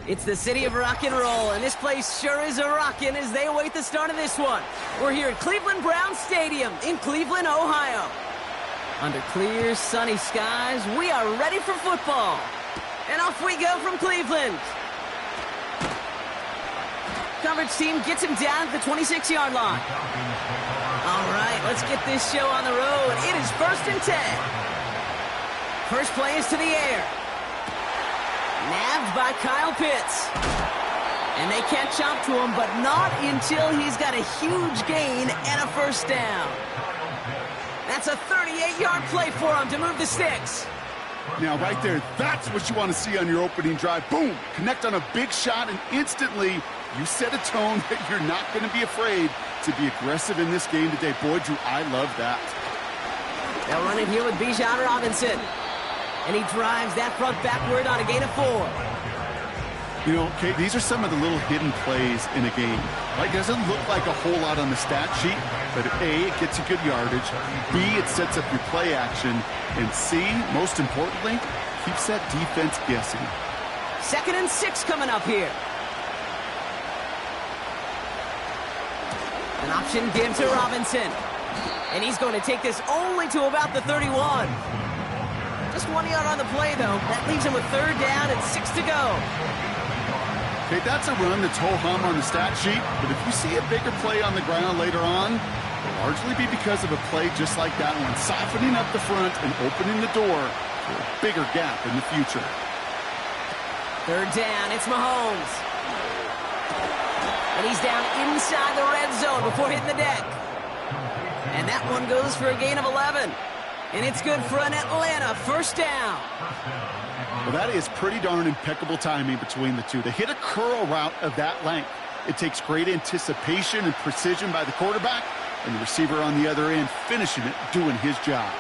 It's the city of rock and roll, and this place sure is a rockin' as they await the start of this one. We're here at Cleveland Browns Stadium in Cleveland, Ohio. Under clear, sunny skies, we are ready for football. And off we go from Cleveland. Coverage team gets him down at the 26-yard line. All right, let's get this show on the road. It is 1st and 10. First play is to the air. Nabbed by Kyle Pitts. And they catch up to him, but not until he's got a huge gain and a first down. That's a 38-yard play for him to move the sticks. Now, right there, that's what you want to see on your opening drive. Boom! Connect on a big shot, and instantly you set a tone that you're not going to be afraid to be aggressive in this game today. Boy, Drew, I love that. They'll run it here with Bijan Robinson. And he drives that front backward on a gain of 4. You know, Kate, these are some of the little hidden plays in a game. Like, it doesn't look like a whole lot on the stat sheet, but A, it gets you good yardage. B, it sets up your play action. And C, most importantly, keeps that defense guessing. 2nd and 6 coming up here. An option given to Robinson. And he's going to take this only to about the 31. Just 1 yard on the play, though. That leaves him with 3rd down and 6 to go. Okay, that's a run that's ho-hum on the stat sheet, but if you see a bigger play on the ground later on, it'll largely be because of a play just like that one, softening up the front and opening the door for a bigger gap in the future. 3rd down, it's Mahomes. And he's down inside the red zone before hitting the deck. And that one goes for a gain of 11. And it's good for an Atlanta first down. Well, that is pretty darn impeccable timing between the two. They hit a curl route of that length. It takes great anticipation and precision by the quarterback, and the receiver on the other end finishing it, doing his job.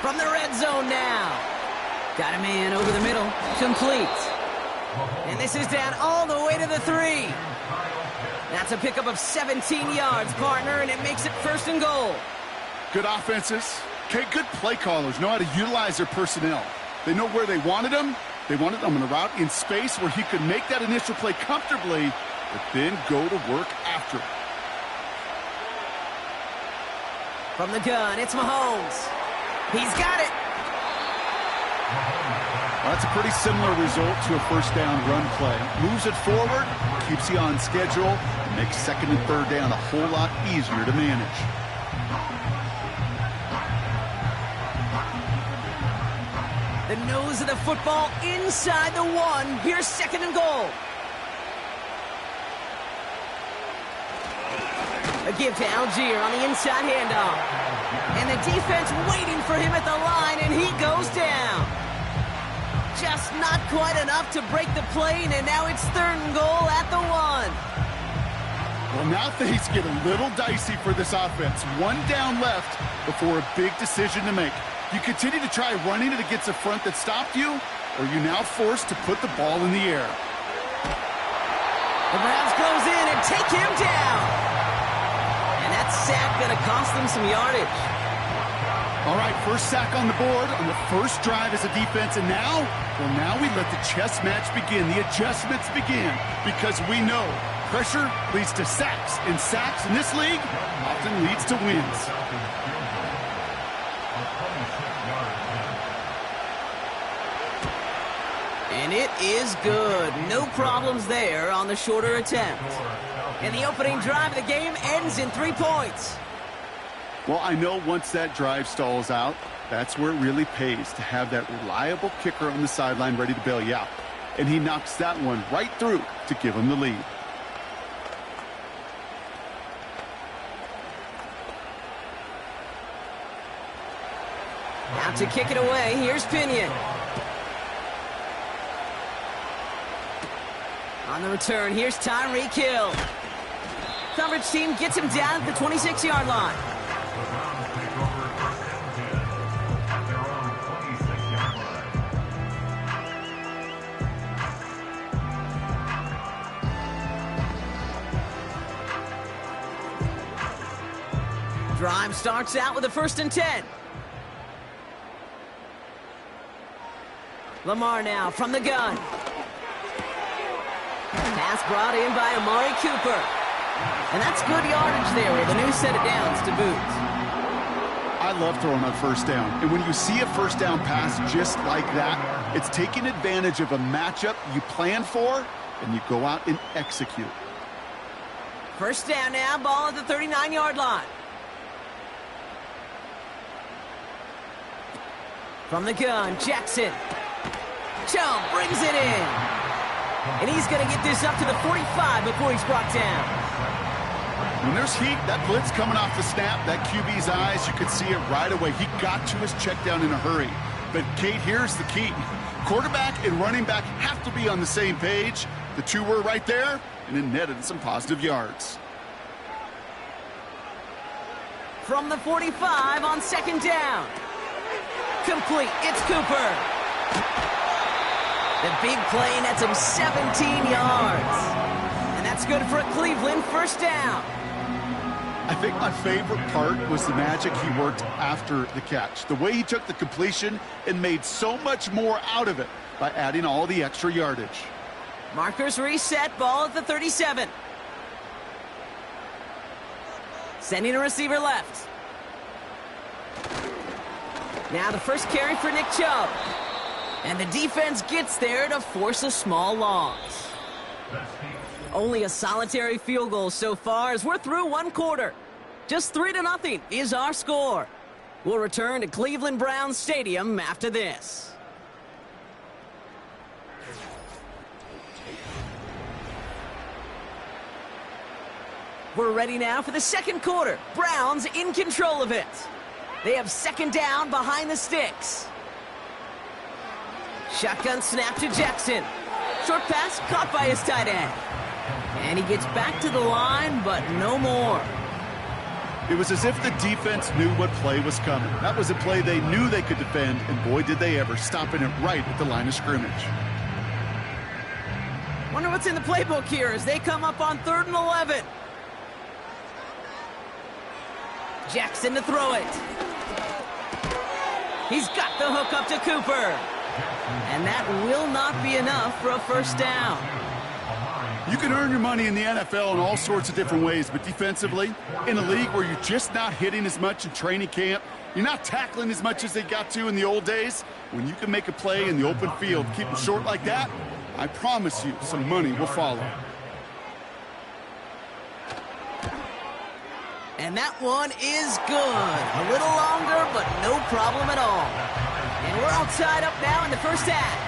From the red zone now. Got a man over the middle. Complete. And this is down all the way to the 3. That's a pickup of 17 yards, partner, and it makes it 1st and goal. Good offenses. Okay, good play callers know how to utilize their personnel. They know where they wanted them. They wanted them on a route in space where he could make that initial play comfortably, but then go to work after it. From the gun, it's Mahomes. He's got it. Well, that's a pretty similar result to a first down run play. Moves it forward, keeps you on schedule, and makes 2nd and 3rd down a whole lot easier to manage. The nose of the football inside the 1. Here's 2nd and goal. A give to Algier on the inside handoff. And the defense waiting for him at the line, and he goes down. Just not quite enough to break the plane, and now it's 3rd and goal at the 1. Well, now things get a little dicey for this offense. 1 down left before a big decision to make. You continue to try running it against a front that stopped you, or are you now forced to put the ball in the air? The Browns close in and take him down. And that sack going to cost them some yardage. All right, first sack on the board on the first drive as a defense, and now, well, now we let the chess match begin, the adjustments begin, because we know pressure leads to sacks, and sacks in this league often leads to wins. And it is good. No problems there on the shorter attempt. And the opening drive of the game ends in 3 points. Well, I know once that drive stalls out, that's where it really pays to have that reliable kicker on the sideline ready to bail you out. And he knocks that one right through to give him the lead. Now to kick it away, here's Pinion. On the return, here's Tyreek Hill. Coverage team gets him down at the 26-yard line. Drive starts out with a 1st and 10. Lamar now from the gun. Pass brought in by Amari Cooper. And that's good yardage there with a new set of downs to boot. I love throwing on 1st down. And when you see a 1st down pass just like that, it's taking advantage of a matchup you plan for, and you go out and execute. 1st down now, ball at the 39-yard line. From the gun, Jackson. Chubb brings it in. And he's going to get this up to the 45 before he's brought down. When there's heat, that blitz coming off the snap, that QB's eyes, you could see it right away. He got to his check down in a hurry. But, Kate, here's the key. Quarterback and running back have to be on the same page. The two were right there, and it netted some positive yards. From the 45 on 2nd down. Complete. It's Cooper. The big play nets him 17 yards. And that's good for a Cleveland 1st down. I think my favorite part was the magic he worked after the catch. The way he took the completion and made so much more out of it by adding all the extra yardage. Markers reset, ball at the 37. Sending a receiver left. Now the 1st carry for Nick Chubb. And the defense gets there to force a small loss. Only a solitary field goal so far as we're through 1 quarter. Just 3-0 is our score. We'll return to Cleveland Browns Stadium after this. We're ready now for the 2nd quarter. Browns in control of it. They have 2nd down behind the sticks. Shotgun snap to Jackson. Short pass caught by his tight end. And he gets back to the line, but no more. It was as if the defense knew what play was coming. That was a play they knew they could defend, and boy, did they ever, stopping it right at the line of scrimmage. Wonder what's in the playbook here as they come up on 3rd and 11. Jackson to throw it. He's got the hook up to Cooper. And that will not be enough for a 1st down. You can earn your money in the NFL in all sorts of different ways, but defensively, in a league where you're just not hitting as much in training camp, you're not tackling as much as they got to in the old days, when you can make a play in the open field, keep them short like that, I promise you some money will follow. And that one is good. A little longer, but no problem at all. And we're all tied up now in the 1st half.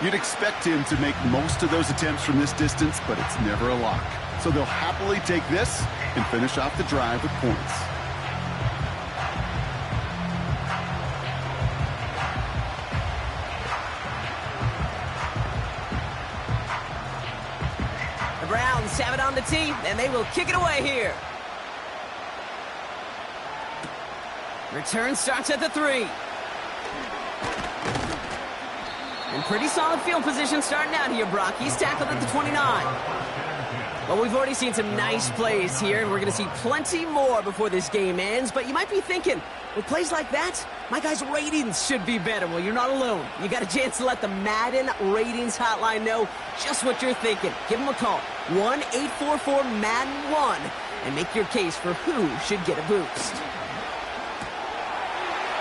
You'd expect him to make most of those attempts from this distance, but it's never a lock. So they'll happily take this and finish off the drive with points. The Browns have it on the tee, and they will kick it away here. Return starts at the 3. And pretty solid field position starting out here, Brock. He's tackled at the 29. Well, we've already seen some nice plays here, and we're going to see plenty more before this game ends. But you might be thinking, with plays like that, my guys' ratings should be better. Well, you're not alone. You got a chance to let the Madden Ratings Hotline know just what you're thinking. Give them a call, 1-844-MADDEN-1, and make your case for who should get a boost.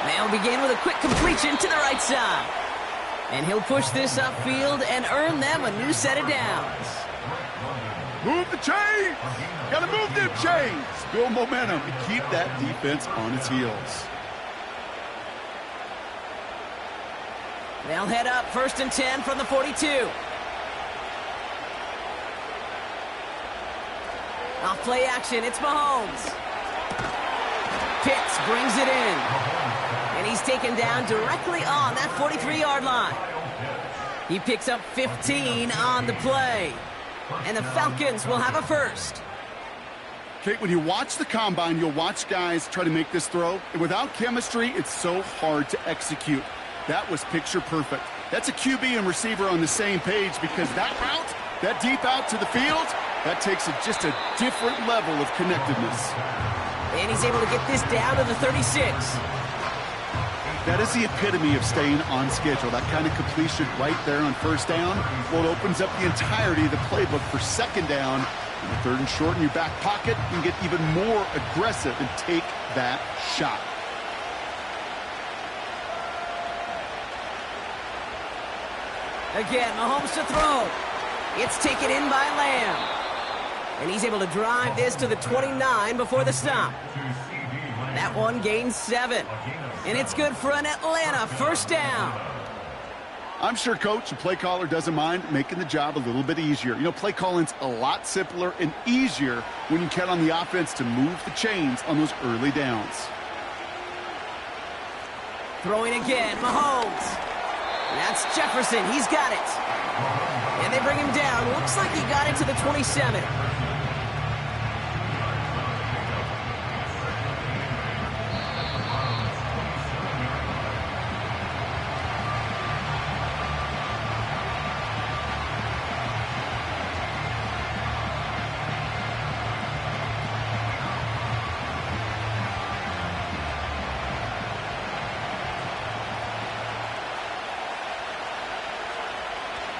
They'll begin with a quick completion to the right side. And he'll push this upfield and earn them a new set of downs. Move the chains! Gotta move them chains! Build momentum and keep that defense on its heels. They'll head up 1st and 10 from the 42. Off play action, it's Mahomes. Pitts brings it in. And he's taken down directly on that 43-yard line. He picks up 15 on the play. And the Falcons will have a 1st. Kate, when you watch the combine, you'll watch guys try to make this throw. And without chemistry, it's so hard to execute. That was picture perfect. That's a QB and receiver on the same page because that route, that deep out to the field, that takes just a different level of connectedness. And he's able to get this down to the 36. That is the epitome of staying on schedule. That kind of completion right there on first down. Well, it opens up the entirety of the playbook for second down. And the third and short in your back pocket, you can get even more aggressive and take that shot. Again, Mahomes to throw. It's taken in by Lamb. And he's able to drive this to the 29 before the stop. That one gains 7. And it's good for an Atlanta first down. I'm sure coach and play caller doesn't mind making the job a little bit easier. You know, play calling's a lot simpler and easier when you count on the offense to move the chains on those early downs. Throwing again, Mahomes. That's Jefferson. He's got it. And they bring him down. Looks like he got it to the 27.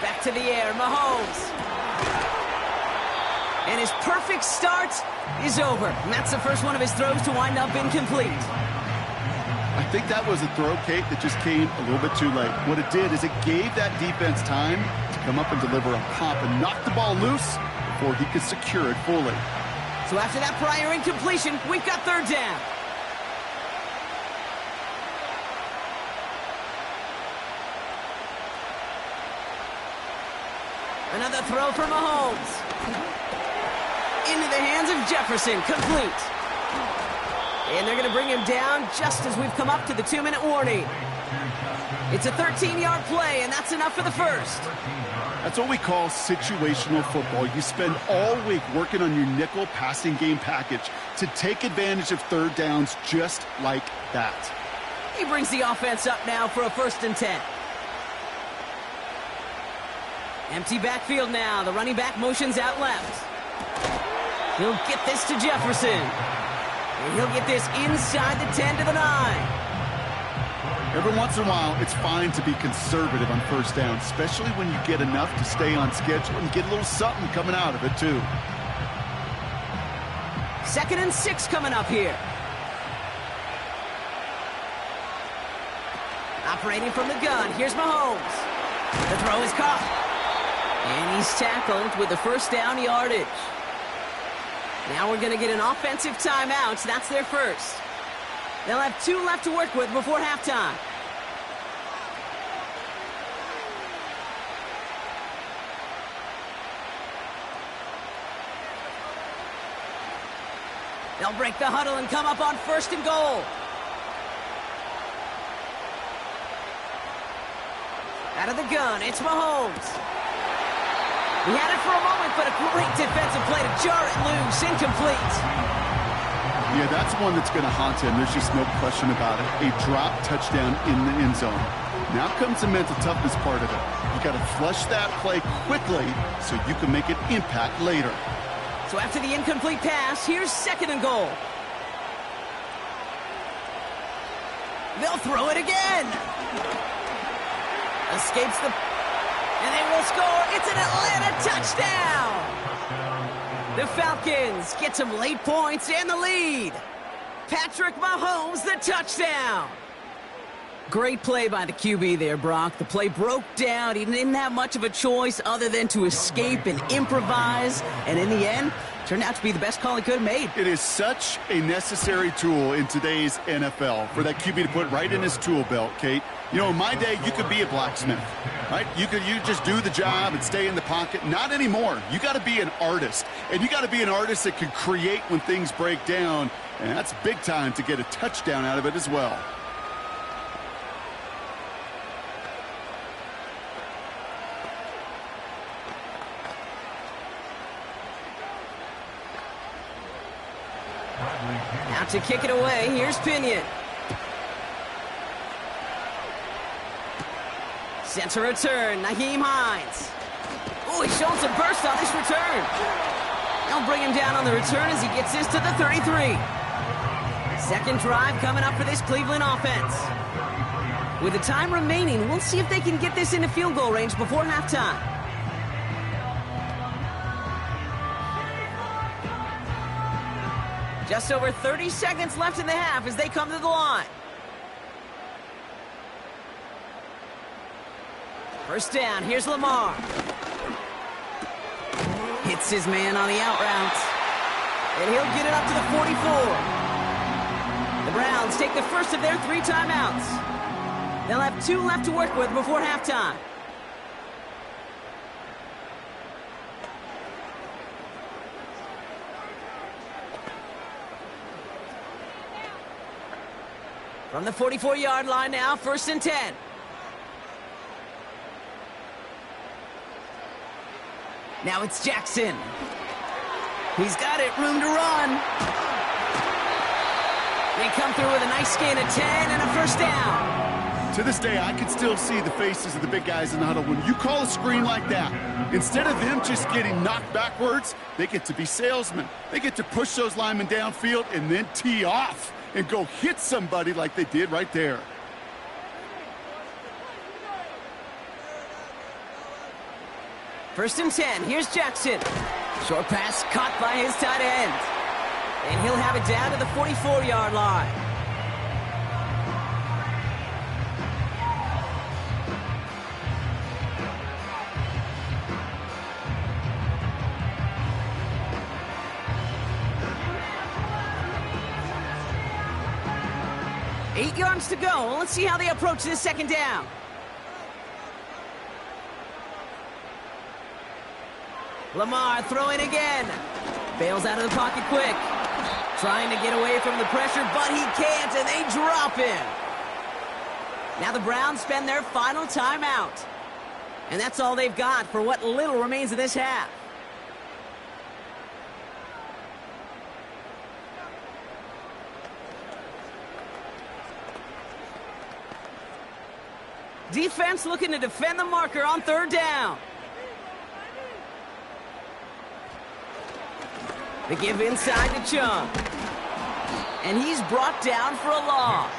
Back to the air, Mahomes. And his perfect start is over. And that's the first one of his throws to wind up incomplete. I think that was a throw, Kate, that just came a little bit too late. What it did is it gave that defense time to come up and deliver a pop and knock the ball loose before he could secure it fully. So after that prior incompletion, we've got third down. Another throw for Mahomes. Into the hands of Jefferson, complete. And they're going to bring him down just as we've come up to the 2-minute warning. It's a 13-yard play, and that's enough for the first. That's what we call situational football. You spend all week working on your nickel passing game package to take advantage of third downs just like that. He brings the offense up now for a 1st and 10. Empty backfield now. The running back motions out left. He'll get this to Jefferson. And he'll get this inside the 10 to the 9. Every once in a while, it's fine to be conservative on first down, especially when you get enough to stay on schedule and get a little something coming out of it, too. 2nd and 6 coming up here. Operating from the gun. Here's Mahomes. The throw is caught. And he's tackled with the first down yardage. Now we're going to get an offensive timeout. That's their first. They'll have 2 left to work with before halftime. They'll break the huddle and come up on 1st and goal. Out of the gun, it's Mahomes. He had it for a moment, but a great defensive play to jar it loose. Incomplete. Yeah, that's one that's going to haunt him. There's just no question about it. A drop touchdown in the end zone. Now comes the mental toughness part of it. You got to flush that play quickly so you can make an impact later. So after the incomplete pass, here's 2nd and goal. They'll throw it again. Escapes the... And they will score. It's an Atlanta touchdown. The Falcons get some late points and the lead. Patrick Mahomes, the touchdown. Great play by the QB there, Brock. The play broke down. He didn't have much of a choice other than to escape and improvise. And in the end, turned out to be the best call he could have made. It is such a necessary tool in today's NFL for that QB to put right in his tool belt, Kate. You know, in my day, you could be a blacksmith, right? You just do the job and stay in the pocket. Not anymore. You got to be an artist. And you got to be an artist that can create when things break down. And that's big time to get a touchdown out of it as well. Now to kick it away, here's Pinion. Sends a return, Nyheim Hines. Oh, he's showing some burst on this return. They'll bring him down on the return as he gets this to the 33. Second drive coming up for this Cleveland offense. With the time remaining, we'll see if they can get this into field goal range before halftime. Just over 30 seconds left in the half as they come to the line. First down, here's Lamar. Hits his man on the out route. And he'll get it up to the 44. The Browns take the first of their 3 timeouts. They'll have 2 left to work with before halftime. From the 44-yard line now, 1st and 10. Now it's Jackson. He's got it, room to run. They come through with a nice gain of 10 and a first down. To this day, I can still see the faces of the big guys in the huddle. When you call a screen like that, instead of them just getting knocked backwards, they get to be salesmen. They get to push those linemen downfield and then tee off and go hit somebody like they did right there. First and 10, here's Jackson. Short pass caught by his tight end. And he'll have it down to the 44-yard line. Eight yards to go. Let's see how they approach this second down. Lamar throwing again. Bails out of the pocket quick. Trying to get away from the pressure, but he can't, and they drop him. Now the Browns spend their final timeout. And that's all they've got for what little remains of this half. Defense looking to defend the marker on 3rd down. They give inside to Chung. And he's brought down for a loss.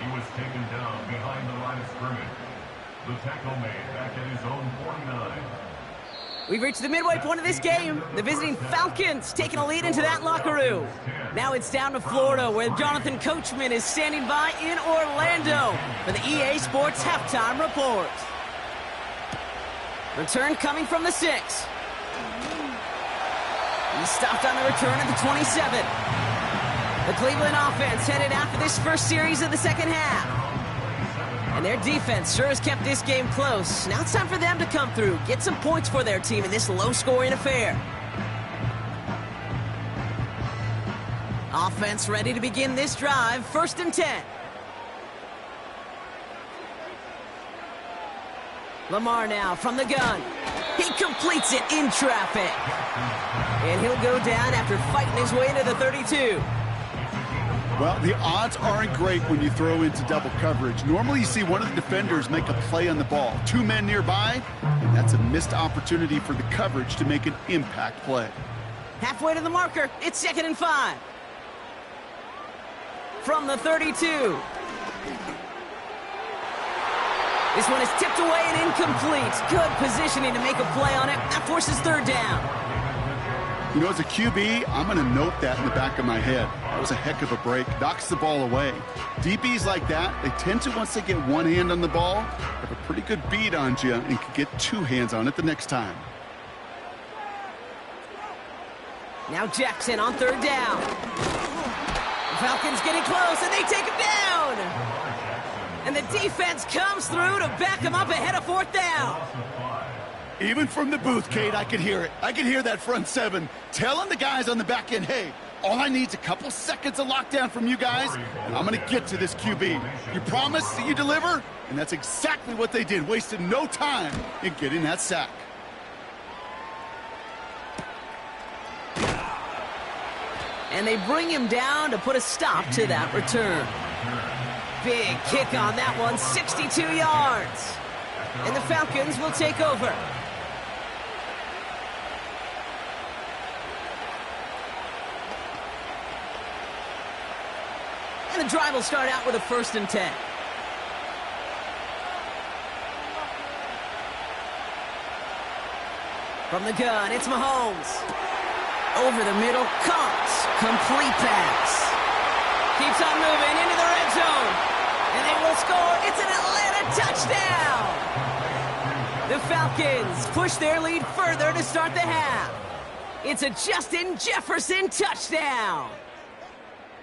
He was taken down behind the line of scrimmage. The tackle made back at his own 49. We've reached the midway point of this game. The visiting Falcons taking a lead into that locker room. Now it's down to Florida, where Jonathan Coachman is standing by in Orlando for the EA Sports Halftime Report. Return coming from the 6. He's stopped on the return at the 27. The Cleveland offense headed out for this first series of the second half. And their defense sure has kept this game close. Now it's time for them to come through, get some points for their team in this low-scoring affair. Offense ready to begin this drive, 1st and 10. Lamar now from the gun. He completes it in traffic. And he'll go down after fighting his way into the 32. Well, the odds aren't great when you throw into double coverage. Normally you see one of the defenders make a play on the ball. 2 men nearby, and that's a missed opportunity for the coverage to make an impact play. Halfway to the marker, it's 2nd and 5. From the 32. This one is tipped away and incomplete. Good positioning to make a play on it. That forces 3rd down. You know, as a QB, I'm going to note that in the back of my head. That was a heck of a break. Knocks the ball away. DBs like that, they tend to, once they get one hand on the ball, have a pretty good beat on you and can get 2 hands on it the next time. Now Jackson on 3rd down. The Falcons getting close, and they take him down. And the defense comes through to back him up ahead of 4th down. Even from the booth, Kate, I could hear it. I could hear that front 7 telling the guys on the back end, hey, all I need is a couple seconds of lockdown from you guys, and I'm going to get to this QB. You promise that you deliver? And that's exactly what they did. Wasted no time in getting that sack. And they bring him down to put a stop to that return. Big kick on that one, 62 yards. And the Falcons will take over. And the drive will start out with a 1st and 10. From the gun, it's Mahomes. Over the middle, comes. Complete pass. Keeps on moving into the red zone. And they will score. It's an Atlanta touchdown. The Falcons push their lead further to start the half. It's a Justin Jefferson touchdown.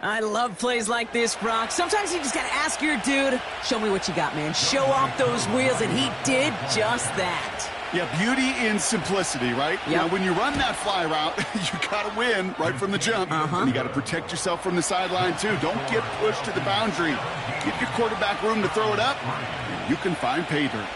I love plays like this, Brock. Sometimes you just gotta ask your dude, show me what you got, man. Show off those wheels, and he did just that. Yeah, beauty in simplicity, right? Yep. Now, when you run that fly route, you got to win right from the jump. And you got to protect yourself from the sideline, too. Don't get pushed to the boundary. Give your quarterback room to throw it up, and you can find pay dirt.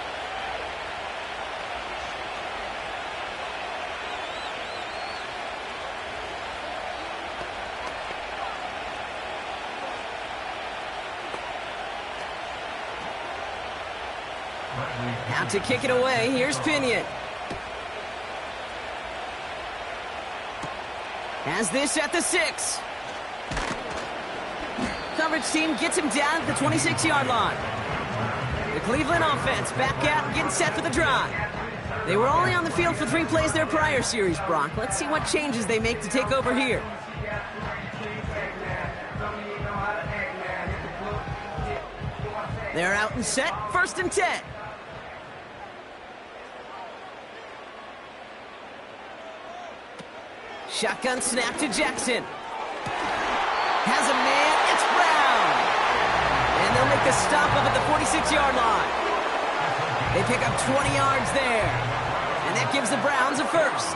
Out to kick it away, here's Pinion. Has this at the 6. Coverage team gets him down at the 26-yard line. The Cleveland offense back out and getting set for the drive. They were only on the field for 3 plays their prior series, Brock. Let's see what changes they make to take over here. They're out and set, 1st and 10. Shotgun snap to Jackson. Has a man, it's Brown. And they'll make the stop up at the 46-yard line. They pick up 20 yards there. And that gives the Browns a 1st.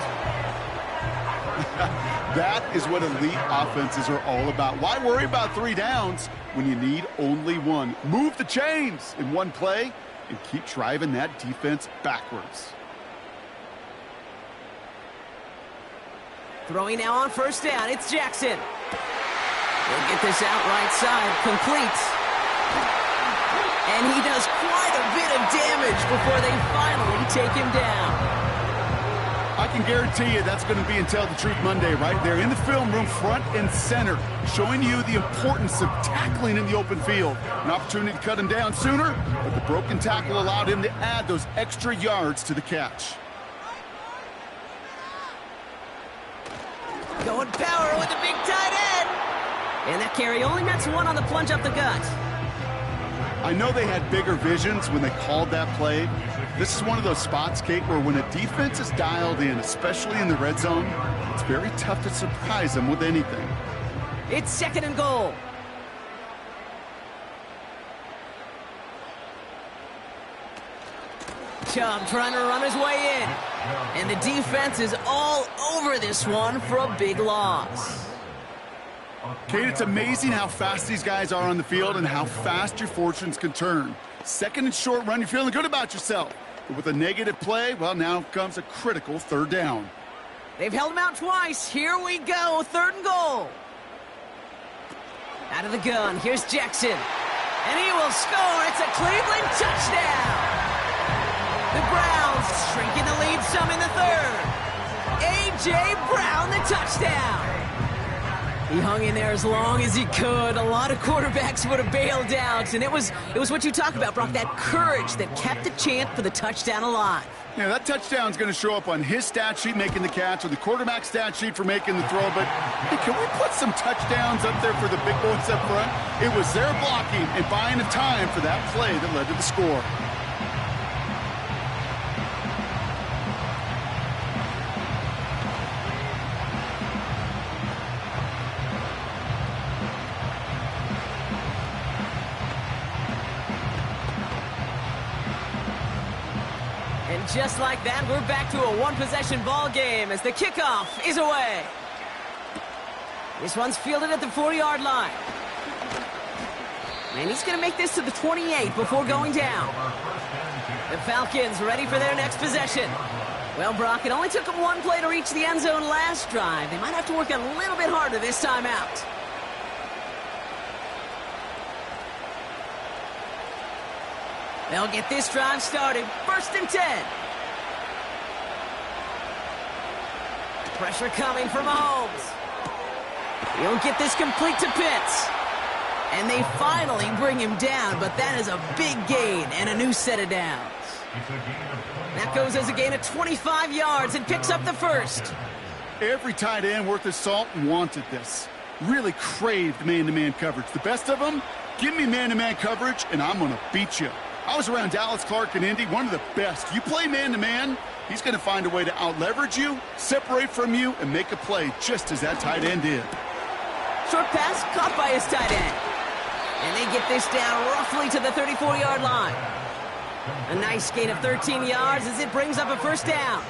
That is what elite offenses are all about. Why worry about 3 downs when you need only 1? Move the chains in 1 play and keep driving that defense backwards. Throwing now on 1st down, it's Jackson. They'll get this out right side, complete. And he does quite a bit of damage before they finally take him down. I can guarantee you that's going to be in Tell the Truth Monday right there in the film room, front and center, showing you the importance of tackling in the open field. An opportunity to cut him down sooner, but the broken tackle allowed him to add those extra yards to the catch. Going power with the big tight end. And that carry only nets 1 on the plunge up the gut. I know they had bigger visions when they called that play. This is one of those spots, Kate, where when a defense is dialed in, especially in the red zone, it's very tough to surprise them with anything. It's 2nd and goal. Chubb trying to run his way in. And the defense is all over this one for a big loss. Kate, it's amazing how fast these guys are on the field and how fast your fortunes can turn. 2nd and short run, you're feeling good about yourself. But with a negative play, well, now comes a critical 3rd down. They've held him out twice. Here we go, 3rd and goal. Out of the gun, here's Jackson. And he will score. It's a Cleveland touchdown. The Browns shrinking the lead some in the 3rd. A.J. Brown, the touchdown. He hung in there as long as he could. A lot of quarterbacks would have bailed out. And it was what you talk about, Brock, that courage that kept the chant for the touchdown alive. Yeah, that touchdown's going to show up on his stat sheet making the catch or the quarterback stat sheet for making the throw. But hey, can we put some touchdowns up there for the big boys up front? It was their blocking and buying of time for that play that led to the score. And just like that, we're back to a 1-possession ball game as the kickoff is away. This one's fielded at the 40-yard line. And he's going to make this to the 28 before going down. The Falcons ready for their next possession. Well, Brock, it only took them 1 play to reach the end zone last drive. They might have to work a little bit harder this time out. They'll get this drive started. 1st and 10. Pressure coming from Mahomes. He'll get this complete to Pitts. And they finally bring him down, but that is a big gain and a new set of downs. That goes as a gain of 25 yards and picks up the first. Every tight end worth his salt wanted this. Really craved man-to-man coverage. The best of them, give me man-to-man coverage, and I'm going to beat you. I was around Dallas Clark and Indy, one of the best. You play man-to-man, he's going to find a way to out-leverage you, separate from you, and make a play just as that tight end did. Short pass caught by his tight end. And they get this down roughly to the 34-yard line. A nice gain of 13 yards as it brings up a first down.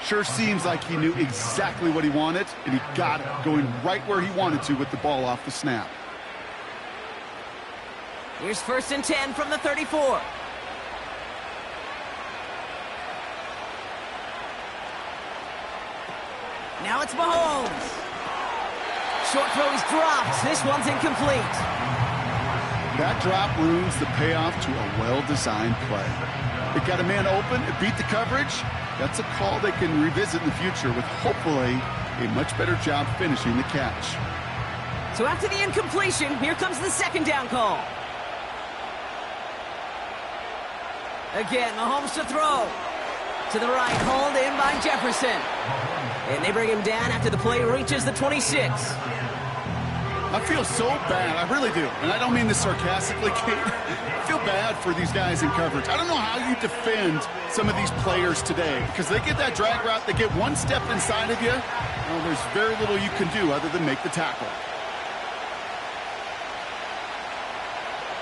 Sure seems like he knew exactly what he wanted, and he got it, going right where he wanted to with the ball off the snap. Here's 1st and 10 from the 34. Now it's Mahomes. Short throw is dropped. This one's incomplete. That drop ruins the payoff to a well-designed play. It got a man open, it beat the coverage. That's a call they can revisit in the future with hopefully a much better job finishing the catch. So after the incompletion, here comes the 2nd down call. Again, Mahomes to throw. To the right, hauled in by Jefferson. And they bring him down after the play reaches the 26. I feel so bad, I really do. And I don't mean this sarcastically, Kate. I feel bad for these guys in coverage. I don't know how you defend some of these players today because they get that drag route, they get one step inside of you. Well, there's very little you can do other than make the tackle.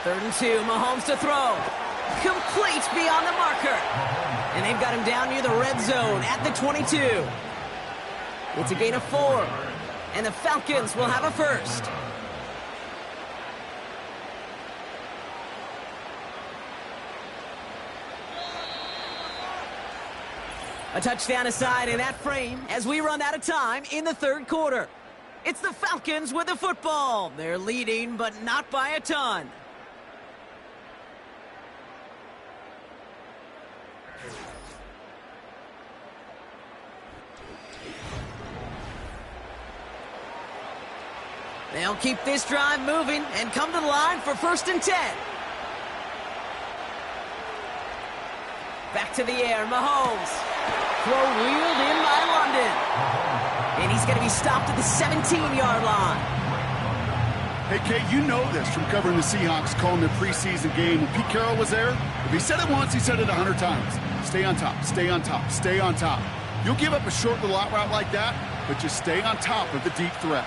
3rd and 2, Mahomes to throw. Complete beyond the marker. And they've got him down near the red zone at the 22. It's a gain of 4. And the Falcons will have a first. A touchdown aside in that frame as we run out of time in the 3rd quarter. It's the Falcons with the football. They're leading, but not by a ton. They'll keep this drive moving and come to the line for 1st and 10. Back to the air, Mahomes. Throw wheeled in by London. And he's going to be stopped at the 17-yard line. Hey, Kate, you know this from covering the Seahawks, calling their preseason game. When Pete Carroll was there, if he said it once, he said it 100 times. Stay on top, stay on top, stay on top. You'll give up a short little out route like that, but just stay on top of the deep threat.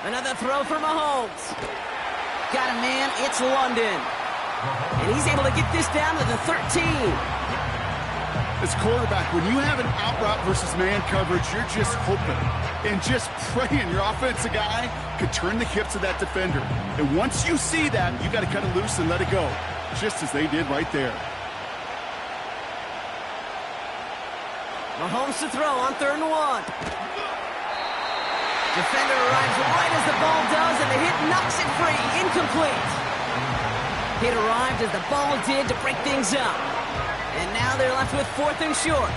Another throw for Mahomes. Got a man, it's London. And he's able to get this down to the 13. As quarterback, when you have an out route versus man coverage, you're just hoping and just praying your offensive guy could turn the hips of that defender. And once you see that, you got to cut it loose and let it go, just as they did right there. Mahomes to throw on 3rd and 1. Defender arrives right as the ball does, and the hit knocks it free. Incomplete. Hit arrived as the ball did to break things up. And now they're left with 4th and short.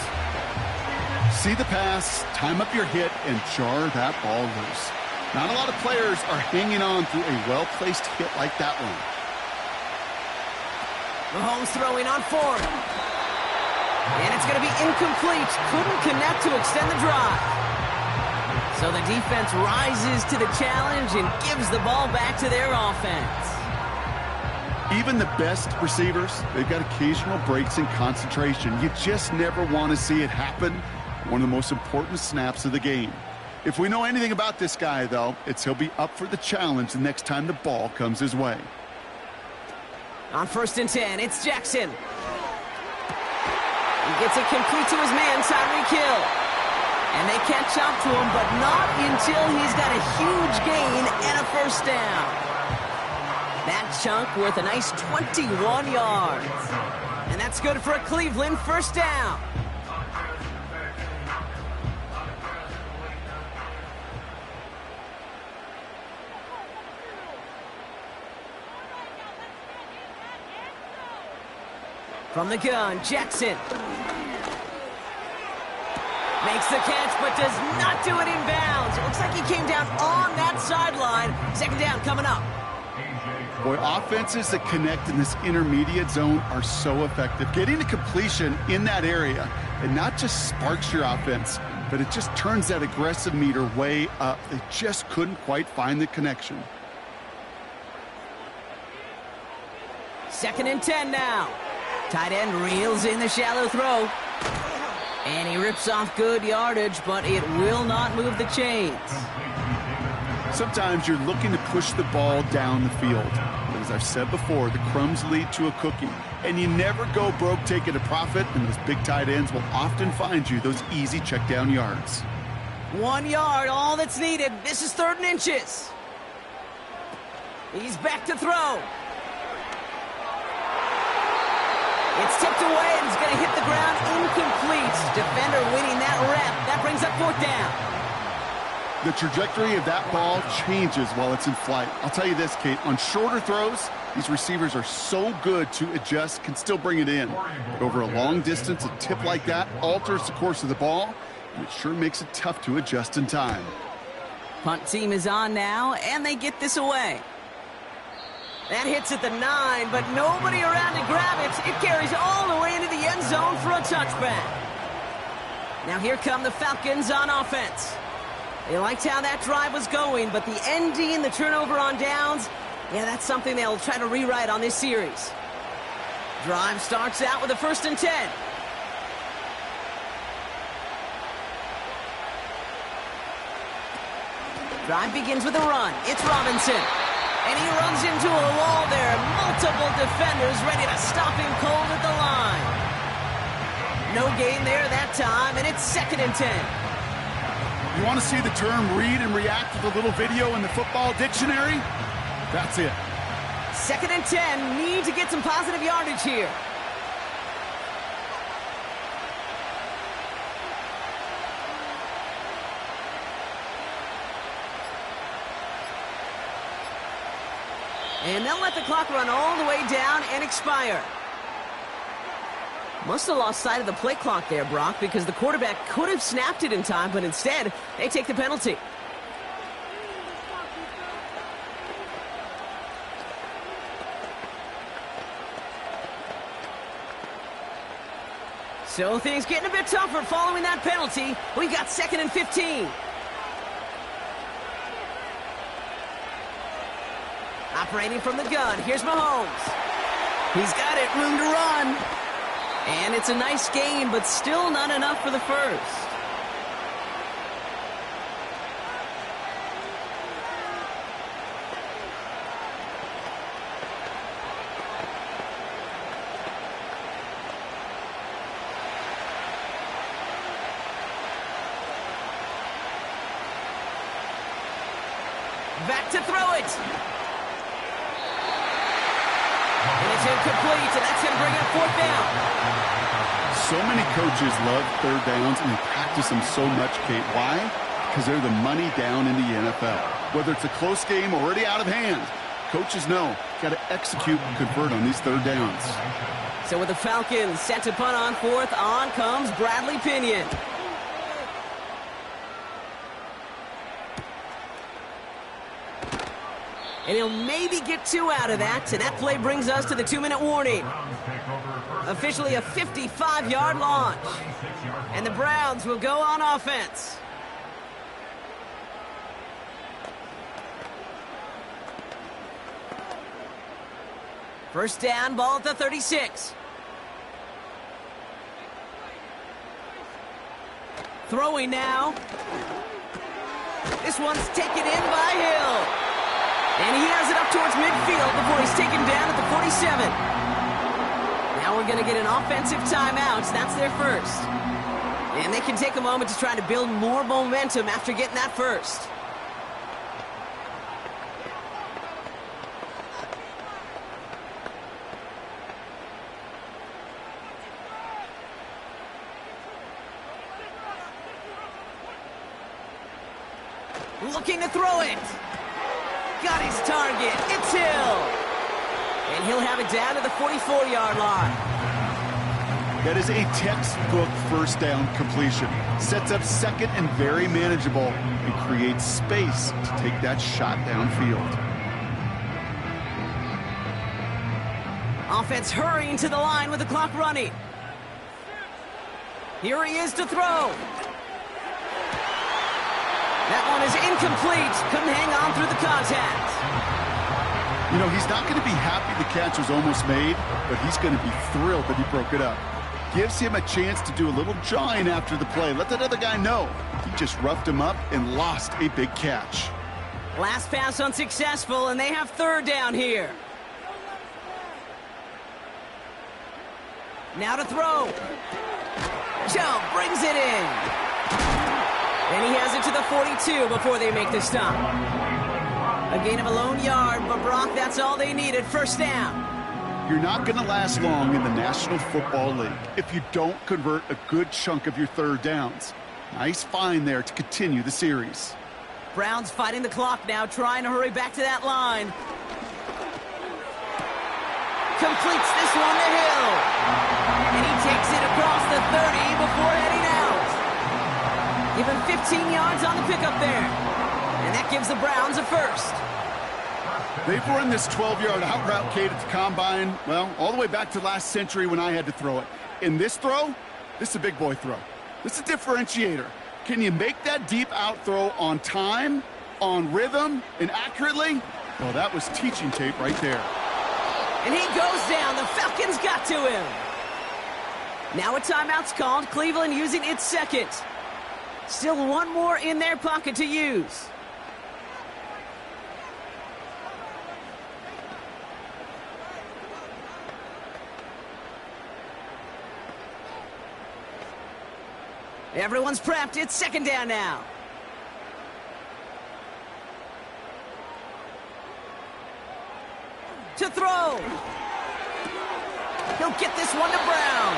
See the pass, time up your hit, and jar that ball loose. Not a lot of players are hanging on through a well-placed hit like that one. Mahomes throwing on 4th. And it's going to be incomplete. Couldn't connect to extend the drive. So the defense rises to the challenge and gives the ball back to their offense. Even the best receivers, they've got occasional breaks in concentration. You just never want to see it happen. One of the most important snaps of the game. If we know anything about this guy, though, it's he'll be up for the challenge the next time the ball comes his way. On 1st and 10, it's Jackson. He gets it complete to his man, Tyreek Hill. And they catch up to him, but not until he's got a huge gain and a first down. That chunk worth a nice 21 yards. And that's good for a Cleveland first down. From the gun, Jackson. Makes the catch, but does not do it in bounds. It looks like he came down on that sideline. Second down coming up. Boy, offenses that connect in this intermediate zone are so effective. Getting the completion in that area, it not just sparks your offense, but it just turns that aggressive meter way up. They just couldn't quite find the connection. 2nd and 10 now. Tight end reels in the shallow throw. And he rips off good yardage, but it will not move the chains. Sometimes you're looking to push the ball down the field. But as I've said before, the crumbs lead to a cookie. And you never go broke taking a profit, and those big tight ends will often find you those easy check down yards. 1 yard, all that's needed. This is 3rd and inches. He's back to throw. It's tipped away and it's going to hit the ground incomplete. Defender winning that rep. That brings up 4th down. The trajectory of that ball changes while it's in flight. I'll tell you this, Kate, on shorter throws, these receivers are so good to adjust, can still bring it in. But over a long distance, a tip like that alters the course of the ball, and it sure makes it tough to adjust in time. Punt team is on now, and they get this away. That hits at the 9, but nobody around to grab it. It carries all the way into the end zone for a touchback. Now here come the Falcons on offense. They liked how that drive was going, but the ending, the turnover on downs, yeah, that's something they'll try to rewrite on this series. Drive starts out with a 1st and 10. Drive begins with a run. It's Robinson. And he runs into a wall there. Multiple defenders ready to stop him cold at the line. No gain there that time, and it's 2nd and 10. You want to see the term read and react with a little video in the football dictionary? That's it. 2nd and 10. Need to get some positive yardage here. And they'll let the clock run all the way down and expire. Must have lost sight of the play clock there, Brock, because the quarterback could have snapped it in time, but instead, they take the penalty. So things getting a bit tougher following that penalty. We've got 2nd and 15. Operating from the gun, here's Mahomes. He's got it, room to run. And it's a nice gain, but still not enough for the first. Back to throw it. And it's incomplete, and that's going to bring up 4th down. So many coaches love 3rd downs, and they practice them so much, Kate. Why? Because they're the money down in the NFL. Whether it's a close game or already out of hand, coaches know got to execute and convert on these 3rd downs. So with the Falcons set to punt on 4th, on comes Bradley Pinion. And he'll maybe get 2 out of that, and that play brings us to the 2-minute warning. Officially a 55-yard launch. And the Browns will go on offense. First down, ball at the 36. Throwing now. This one's taken in by Hill. And he has it up towards midfield before he's taken down at the 47. Now we're going to get an offensive timeout. That's their first. And they can take a moment to try to build more momentum after getting that first. Looking to throw it. Got his target. It's Hill. And he'll have it down to the 44-yard line. That is a textbook first down completion. Sets up second and very manageable and creates space to take that shot downfield. Offense hurrying to the line with the clock running. Here he is to throw. That one is incomplete. Couldn't hang on through the contact. You know, he's not going to be happy the catch was almost made, but he's going to be thrilled that he broke it up. Gives him a chance to do a little jawing after the play. Let that other guy know he just roughed him up and lost a big catch. Last pass unsuccessful, and they have third down here. Now to throw. Jump, brings it in. And he has it to the 42 before they make the stop. A gain of a lone yard, but Brock, that's all they needed. First down. You're not going to last long in the National Football League if you don't convert a good chunk of your third downs. Nice find there to continue the series. Browns fighting the clock now, trying to hurry back to that line. Completes this one to Hill. And he takes it across the 30 before heading out. Give him 15 yards on the pickup there. And that gives the Browns a first. They've run this 12-yard out route, Kate, at the combine, well, all the way back to last century when I had to throw it. In this throw, this is a big boy throw. This is a differentiator. Can you make that deep out throw on time, on rhythm, and accurately? Well, that was teaching tape right there. And he goes down. The Falcons got to him. Now a timeout's called. Cleveland using its second. Still one more in their pocket to use. Everyone's prepped. It's second down now. To throw. He'll get this one to Brown.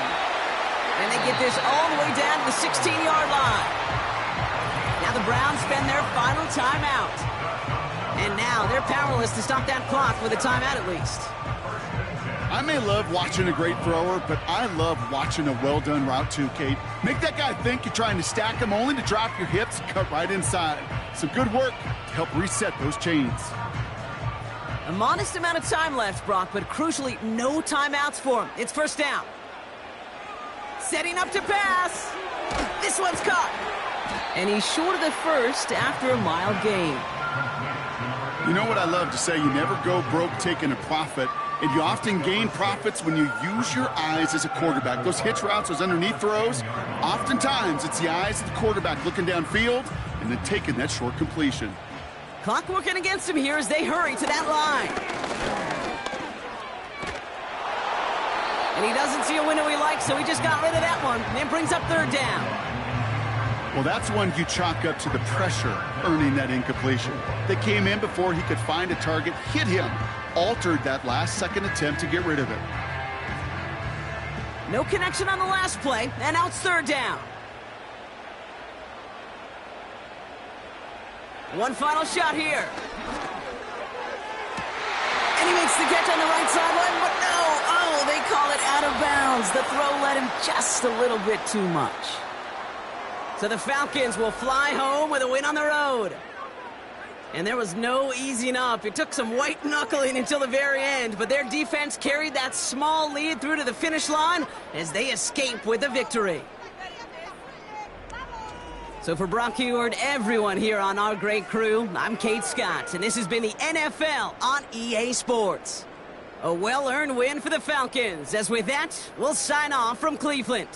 And they get this all the way down to the 16-yard line. Now the Browns spend their final timeout. And now they're powerless to stop that clock with a timeout at least. I may love watching a great thrower, but I love watching a well-done route too, Kate. Make that guy think you're trying to stack him only to drop your hips and cut right inside. Some good work to help reset those chains. A modest amount of time left, Brock, but crucially, no timeouts for him. It's first down. Setting up to pass. This one's caught. And he's short of the first after a mile gain. You know what I love to say? You never go broke taking a profit, and you often gain profits when you use your eyes as a quarterback. Those hitch routes, those underneath throws, oftentimes it's the eyes of the quarterback looking downfield and then taking that short completion. Clock working against him here as they hurry to that line. And he doesn't see a window he likes, so he just got rid of that one. And it brings up third down. Well, that's one you chalk up to the pressure earning that incompletion. They came in before he could find a target, hit him, altered that last-second attempt to get rid of it. No connection on the last play, and now it's third down. One final shot here. And he makes the catch on the right sideline, but no! Oh, they call it out of bounds. The throw led him just a little bit too much. So the Falcons will fly home with a win on the road. And there was no easing up. It took some white knuckling until the very end, but their defense carried that small lead through to the finish line as they escape with the victory. So for Brock Huard, everyone here on our great crew, I'm Kate Scott, and this has been the NFL on EA Sports. A well-earned win for the Falcons, as with that, we'll sign off from Cleveland.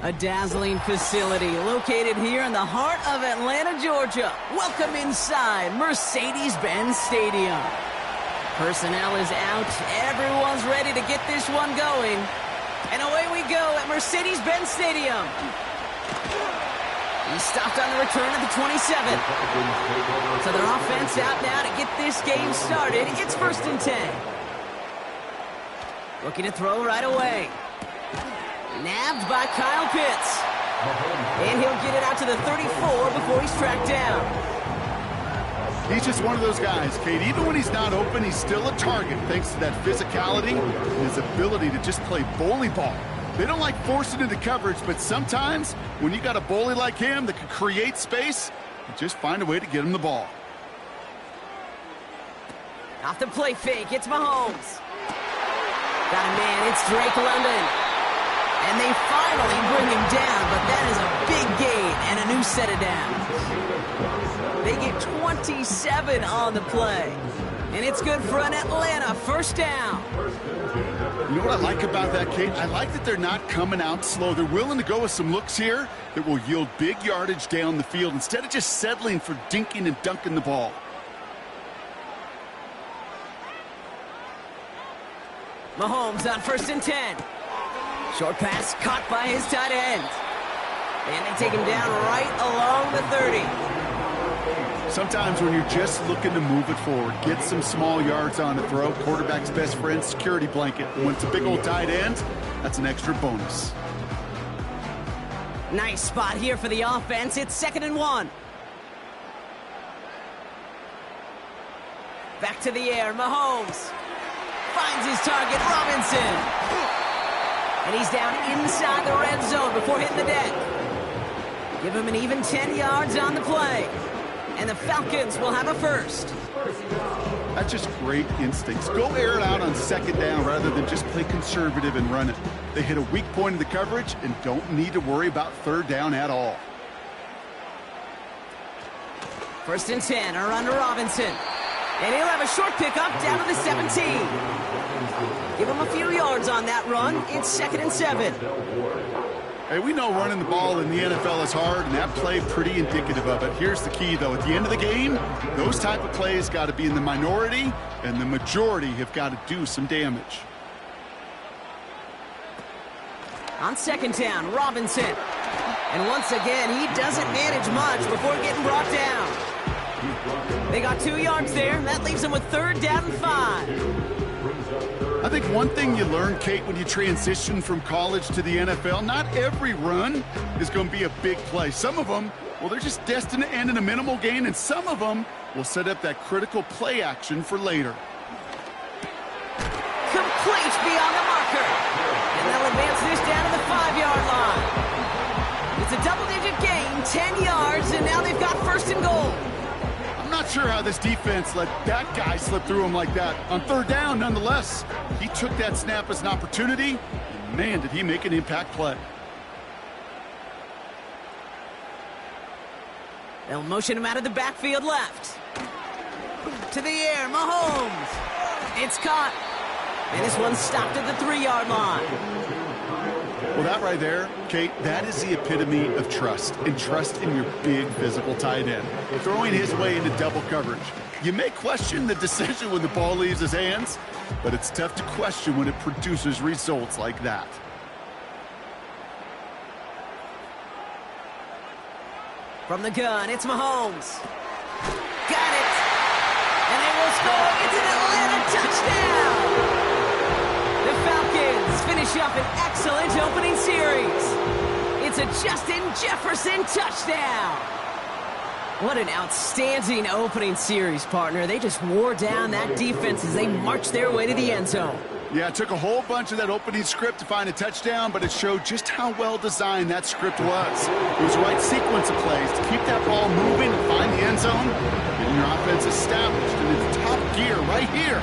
A dazzling facility located here in the heart of Atlanta, Georgia. Welcome inside Mercedes-Benz Stadium. Personnel is out. Everyone's ready to get this one going. And away we go at Mercedes-Benz Stadium. He stopped on the return at the 27th. So their offense out now to get this game started. It's 1st and 10. Looking to throw right away. Nabbed by Kyle Pitts. And he'll get it out to the 34 before he's tracked down. He's just one of those guys, Kate. Even when he's not open, he's still a target thanks to that physicality and his ability to just play bully ball. They don't like forcing into coverage, but sometimes when you got a bully like him that can create space, you just find a way to get him the ball. Off the play fake, it's Mahomes. Got a man, it's Drake London. And they finally bring him down, but that is a big gain and a new set of downs. They get 27 on the play. And it's good for an Atlanta 1st down. You know what I like about that, Kate? I like that they're not coming out slow. They're willing to go with some looks here that will yield big yardage down the field instead of just settling for dinking and dunking the ball. Mahomes on 1st and 10. Short pass caught by his tight end. And they take him down right along the 30. Sometimes when you're just looking to move it forward, get some small yards on the throw, quarterback's best friend, security blanket. When it's a big old tight end, that's an extra bonus. Nice spot here for the offense. It's 2nd and 1. Back to the air, Mahomes. Finds his target, Robinson. And he's down inside the red zone before hitting the deck. Give him an even 10 yards on the play. And the Falcons will have a 1st. That's just great instincts. Go air it out on 2nd down rather than just play conservative and run it. They hit a weak point in the coverage and don't need to worry about 3rd down at all. 1st and 10 are under Robinson. And he'll have a short pickup down to the 17. Give him a few yards on that run. It's 2nd and 7. Hey, we know running the ball in the NFL is hard, and that play pretty indicative of it. Here's the key, though. At the end of the game, those type of plays got to be in the minority, and the majority have got to do some damage. On 2nd down, Robinson. And once again, he doesn't manage much before getting brought down. They got 2 yards there, and that leaves them with 3rd down and 5. I think one thing you learn, Kate, when you transition from college to the NFL, not every run is going to be a big play. Some of them, well, they're just destined to end in a minimal gain, and some of them will set up that critical play action for later. Complete beyond the marker. And they'll advance this down to the 5-yard line. It's a double-digit gain, 10 yards, and now they've got 1st and goal. I'm not sure how this defense let that guy slip through him like that. On 3rd down, nonetheless, he took that snap as an opportunity, and man, did he make an impact play. They'll motion him out of the backfield left. To the air, Mahomes. It's caught. And this one's stopped at the 3-yard line. Well, that right there, Kate, that is the epitome of trust, and trust in your big physical tight end. Throwing his way into double coverage. You may question the decision when the ball leaves his hands, but it's tough to question when it produces results like that. From the gun, it's Mahomes. Got it! And they will score. It's an Atlanta touchdown! The Falcons finish up an excellent opening series. It's a Justin Jefferson touchdown. What an outstanding opening series, partner. They just wore down that defense as they marched their way to the end zone. Yeah, it took a whole bunch of that opening script to find a touchdown, but it showed just how well designed that script was. It was the right sequence of plays to keep that ball moving and find the end zone, getting your offense established in its top gear right here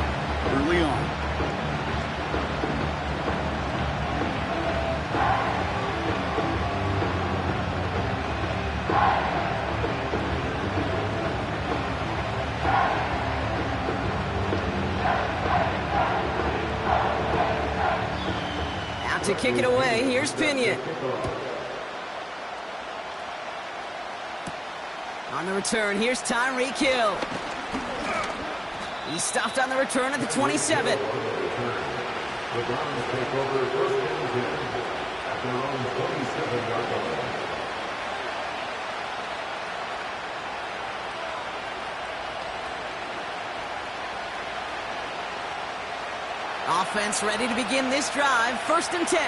early on. To kick it away, here's Pinion. On the return, here's Tyreek Hill. He stopped on the return at the 27. The Browns take over first and 10 at their own 27-yard line. Offense ready to begin this drive. 1st and 10.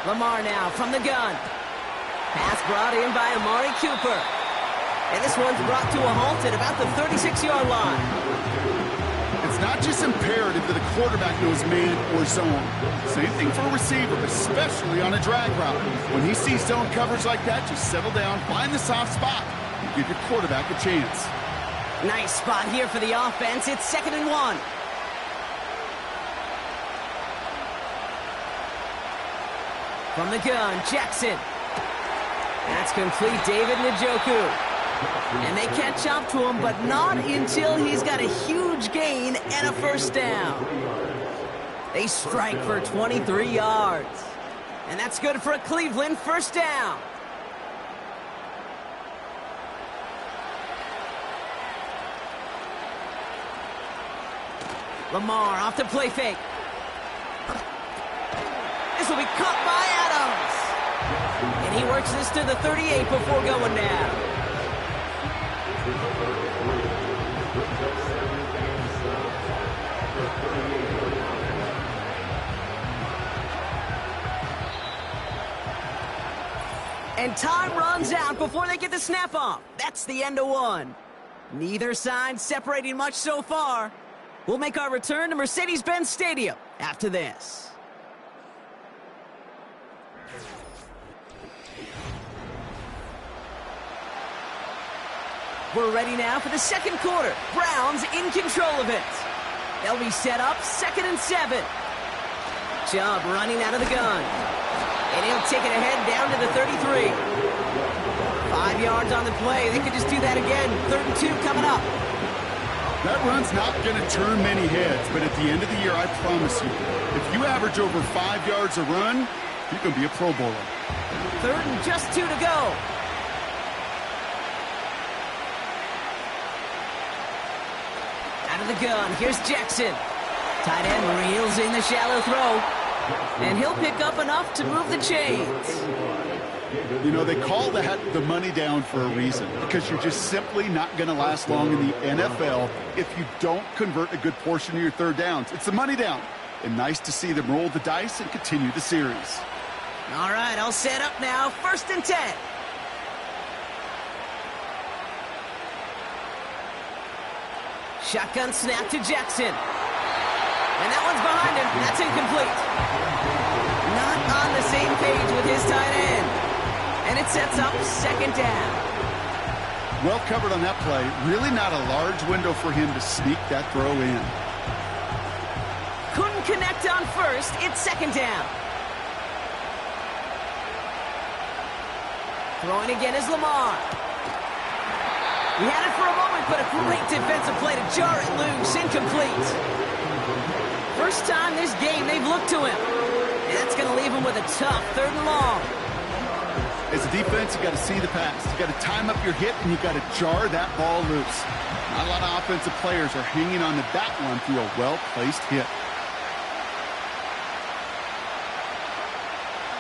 Lamar now from the gun. Pass brought in by Amari Cooper. And this one's brought to a halt at about the 36-yard line. It's not just imperative that a quarterback knows man or zone. Same thing for a receiver, especially on a drag route. When he sees zone coverage like that, just settle down, find the soft spot, and give your quarterback a chance. Nice spot here for the offense. It's 2nd and 1. From the gun, Jackson. That's complete, David Njoku. And they catch up to him, but not until he's got a huge gain and a 1st down. They strike for 23 yards. And that's good for a Cleveland 1st down. Lamar off the play fake. This will be caught by Adams. And he works this to the 38 before going down. And time runs out before they get the snap off. That's the end of one. Neither side separating much so far. We'll make our return to Mercedes-Benz Stadium after this. We're ready now for the 2nd quarter. Browns in control of it. They'll be set up 2nd and 7. Chubb running out of the gun. And he'll take it ahead down to the 33. 5 yards on the play. They could just do that again. 3rd and 2 coming up. That run's not going to turn many heads, but at the end of the year, I promise you, if you average over 5 yards a run, you're going to be a Pro Bowler. 3rd and just 2 to go. Out of the gun, here's Jackson. Tight end reels in the shallow throw. And he'll pick up enough to move the chains. You know, they call that the money down for a reason, because you're just simply not going to last long in the NFL if you don't convert a good portion of your 3rd downs. It's the money down. And nice to see them roll the dice and continue the series. All right, I'll set up now. 1st and 10. Shotgun snap to Jackson. And that one's behind him. That's incomplete. Not on the same page with his tight end. And it sets up 2nd down. Well covered on that play. Really not a large window for him to sneak that throw in. Couldn't connect on 1st. It's 2nd down. Throwing again is Lamar. He had it for a moment, but a great defensive play to jar it loose. Incomplete. First time this game they've looked to him. And that's going to leave him with a tough 3rd and long. As a defense, you got to see the pass. You got to time up your hit, and you got to jar that ball loose. Not a lot of offensive players are hanging on to that one through a well-placed hit.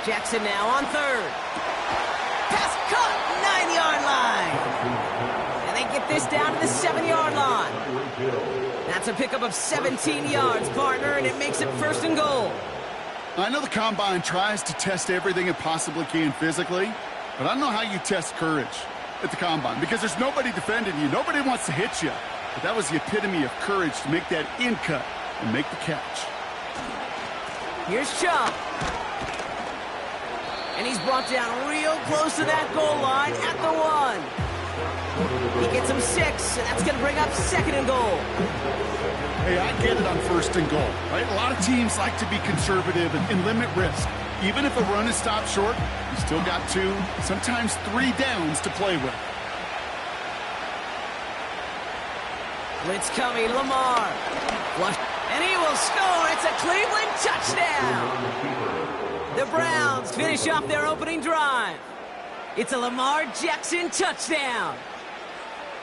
Jackson now on 3rd. Pass caught, 9-yard line. And they get this down to the 7-yard line. That's a pickup of 17 yards, partner, and it makes it 1st and goal. I know the Combine tries to test everything it possibly can physically, but I don't know how you test courage at the Combine because there's nobody defending you. Nobody wants to hit you. But that was the epitome of courage to make that in cut and make the catch. Here's Chubb. And he's brought down real close to that goal line at the 1. He gets him 6, and that's going to bring up 2nd and goal. Hey, I get it on 1st and goal, right? A lot of teams like to be conservative and limit risk. Even if a run is stopped short, you still got 2, sometimes 3 downs to play with. Blitz coming, Lamar. Flush, and he will score. It's a Cleveland touchdown. The Browns finish off their opening drive. It's a Lamar Jackson touchdown.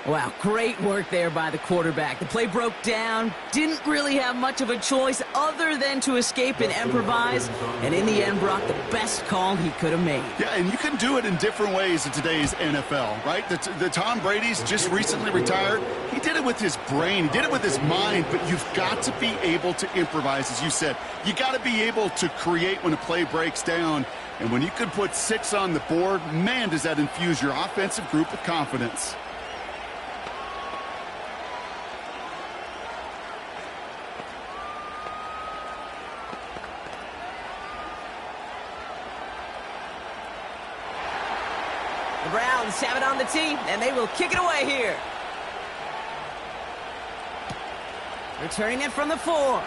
Wow, great work there by the quarterback. The play broke down, didn't really have much of a choice other than to escape and improvise, and in the end brought the best call he could have made. Yeah, and you can do it in different ways in today's NFL, right? The Tom Brady's just recently retired. He did it with his brain. He did it with his mind, but you've got to be able to improvise, as you said. You got to be able to create when a play breaks down, and when you can put 6 on the board, man, does that infuse your offensive group with confidence. The Browns have it on the tee, and they will kick it away here. Returning it from the 4.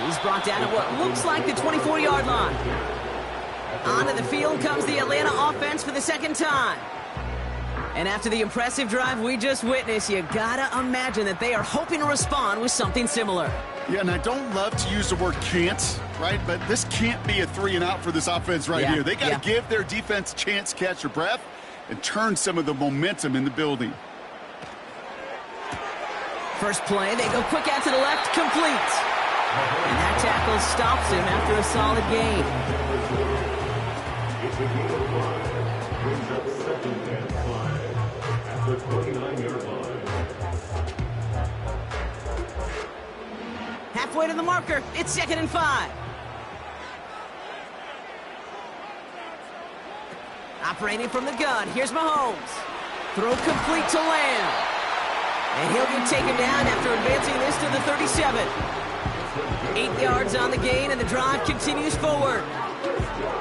He's brought down at what looks like the 24-yard line. Onto the field comes the Atlanta offense for the 2nd time. And after the impressive drive we just witnessed, you gotta imagine that they are hoping to respond with something similar. Yeah, and I don't love to use the word can't, right? But this can't be a 3 and out for this offense right here. They got to give their defense a chance to catch their breath and turn some of the momentum in the building. First play, they go quick out to the left, complete. And that tackle stops him after a solid gain. It's a gain of 5. Brings up 2nd and 5 at the 29-yard line. Halfway to the marker, it's 2nd and 5. Operating from the gun, here's Mahomes. Throw complete to Lamb. And he'll get taken down after advancing this to the 37. 8 yards on the gain, and the drive continues forward.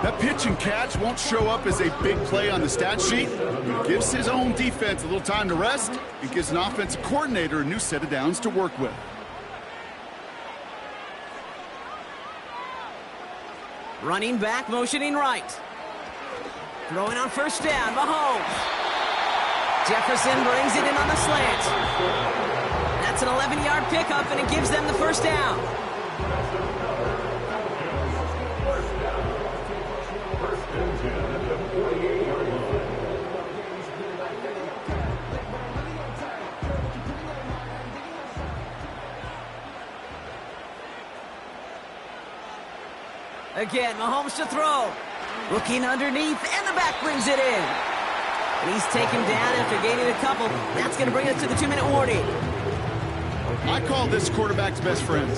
That pitch and catch won't show up as a big play on the stat sheet. It gives his own defense a little time to rest. It gives an offensive coordinator a new set of downs to work with. Running back, motioning right. Throwing on 1st down, Mahomes. Jefferson brings it in on the slant. That's an 11-yard pickup, and it gives them the 1st down. Again, Mahomes to throw. Looking underneath, and the back brings it in. And he's taken down after gaining a couple. That's going to bring us to the 2-minute warning. I call this quarterback's best friend.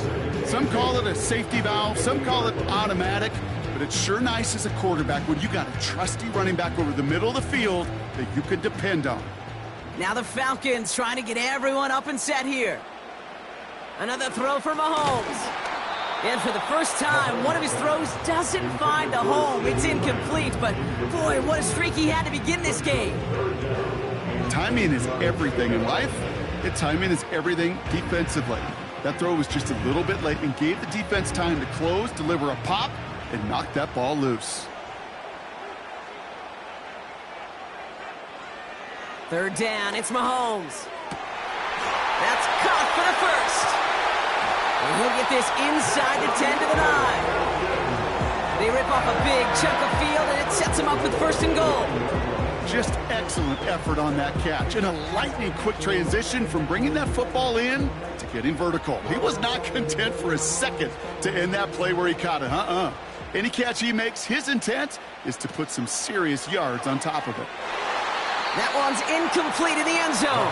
Some call it a safety valve, some call it automatic, but it's sure nice as a quarterback when you got a trusty running back over the middle of the field that you can depend on. Now the Falcons trying to get everyone up and set here. Another throw for Mahomes. And for the first time, one of his throws doesn't find a home. It's incomplete, but boy, what a streak he had to begin this game. Timing is everything in life. And timing is everything defensively. That throw was just a little bit late and gave the defense time to close, deliver a pop, and knock that ball loose. Third down, it's Mahomes. That's caught for the first. And he'll get this inside the 10 to the 9. They rip off a big chunk of field, and it sets him up with first and goal. Just excellent effort on that catch, and a lightning quick transition from bringing that football in to getting vertical. He was not content for a second to end that play where he caught it. Any catch he makes, his intent is to put some serious yards on top of it. That one's incomplete in the end zone.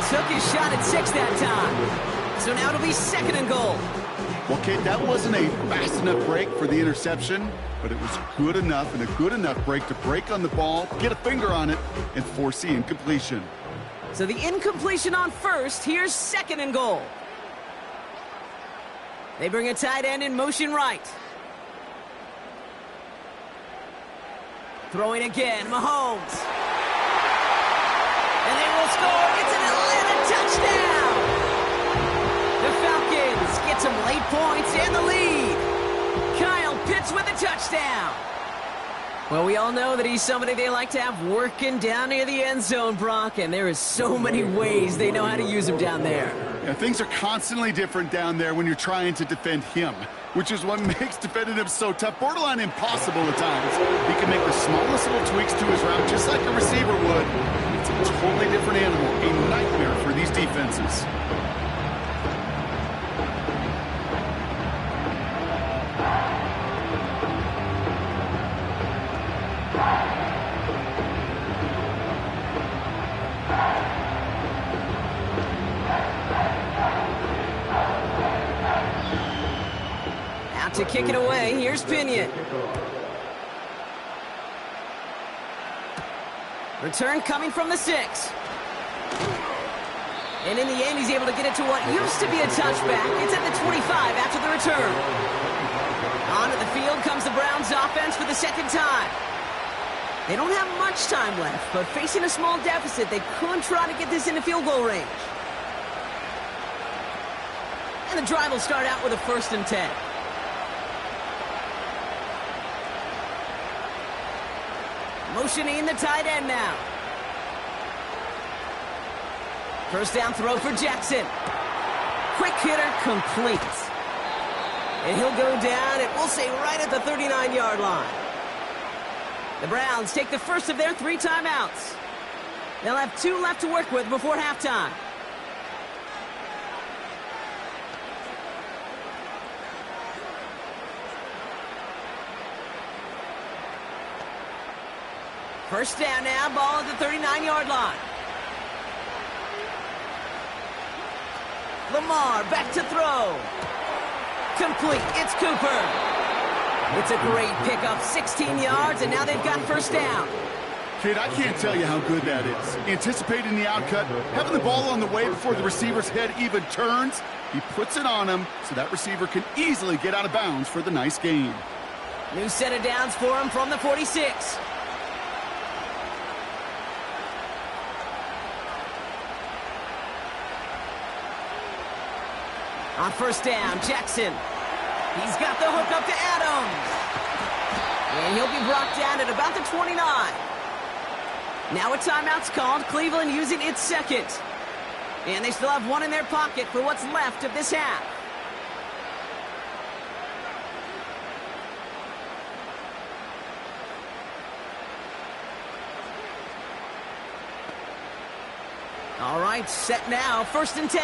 Took his shot at 6 that time. So now it'll be second and goal. Well, Kate, that wasn't a fast enough break for the interception, but it was good enough and a good enough break to break on the ball, get a finger on it, and force the incompletion. So the incompletion on first. Here's second and goal. They bring a tight end in motion right. Throwing again, Mahomes. And they will score. It's an Atlanta touchdown. The Falcons get some late points and the lead. Kyle Pitts with a touchdown. Well, we all know that he's somebody they like to have working down near the end zone, Brock, and there is so many ways they know how to use him down there. Yeah, things are constantly different down there when you're trying to defend him, which is what makes defending him so tough, borderline impossible at times. He can make the smallest little tweaks to his route just like a receiver would. It's a totally different animal, a nightmare for these defenses. To kick it away, here's Pinion. Return coming from the 6. And in the end, he's able to get it to what used to be a touchback. It's at the 25 after the return. Onto the field comes the Browns offense for the second time. They don't have much time left, but facing a small deficit, they could try to get this into field goal range. And the drive will start out with a 1st and 10. Motioning the tight end now. First down throw for Jackson. Quick hitter complete. And he'll go down, and we'll say right at the 39-yard line. The Browns take the first of their 3 timeouts. They'll have 2 left to work with before halftime. First down now, ball at the 39-yard line. Lamar back to throw. Complete, it's Cooper. It's a great pickup, 16 yards, and now they've got first down. Kid, I can't tell you how good that is. Anticipating the outcut, having the ball on the way before the receiver's head even turns, he puts it on him so that receiver can easily get out of bounds for the nice gain. New set of downs for him from the 46. On first down, Jackson. He's got the hook up to Adams. And he'll be brought down at about the 29. Now a timeout's called. Cleveland using its second. And they still have 1 in their pocket for what's left of this half. All right, set now, 1st and 10.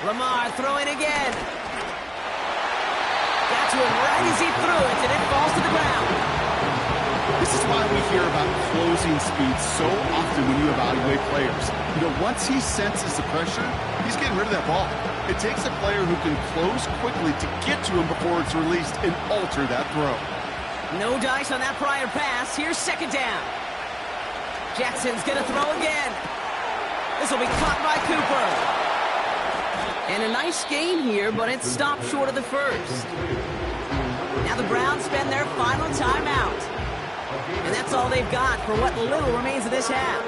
Lamar throwing again. Got to him right as he threw it, and it falls to the ground. This is why we hear about closing speed so often when you evaluate players. You know, once he senses the pressure, he's getting rid of that ball. It takes a player who can close quickly to get to him before it's released and alter that throw. No dice on that prior pass. Here's second down. Jackson's going to throw again. This will be caught by Cooper. And a nice gain here, but it stopped short of the first. Now the Browns spend their final timeout. And that's all they've got for what little remains of this half.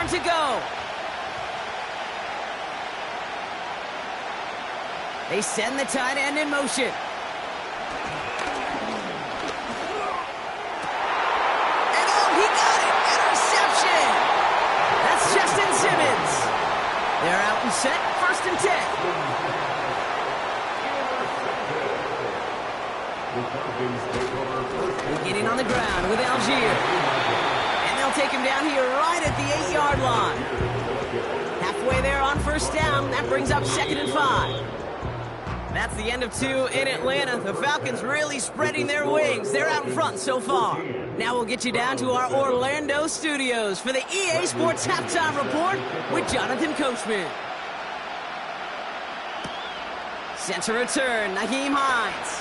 turn to go. They send the tight end in motion. And oh, he got it! Interception! That's Justin Simmons. They're out and set, 1st and 10. Getting on the ground with Algier. And they'll take him down here right at the 8-yard line. Halfway there on 1st down. That brings up 2nd and 5. That's the end of 2 in Atlanta. The Falcons really spreading their wings. They're out in front so far. Now we'll get you down to our Orlando studios for the EA Sports Halftime Report with Jonathan Coachman. Center return, Nyheim Hines.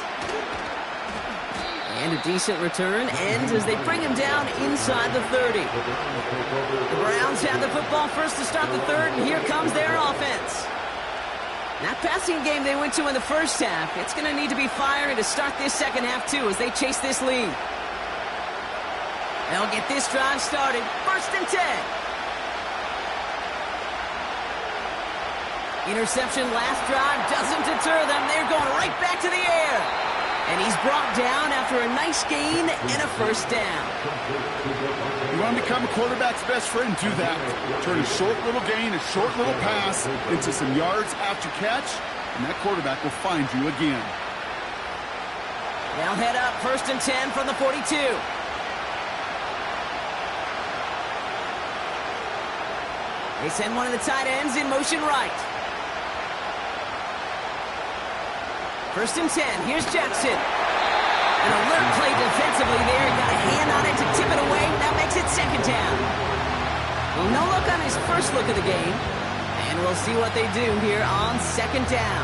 And a decent return ends as they bring him down inside the 30. The Browns have the football first to start the 3rd, and here comes their offense. That passing game they went to in the 1st half, it's going to need to be fiery to start this 2nd half, too, as they chase this lead. They'll get this drive started. 1st and 10. Interception last drive doesn't deter them. They're going right back to the air. And he's brought down after a nice gain and a 1st down. You want to become a quarterback's best friend? Do that. Turn a short little gain, a short little pass into some yards after catch, and that quarterback will find you again. They'll head up 1st and 10 from the 42. They send one of the tight ends in motion right. 1st and 10. Here's Jackson. An alert play defensively there. Got a hand on it to tip it away. That makes it 2nd down. Well, no look on his first look of the game. And we'll see what they do here on 2nd down.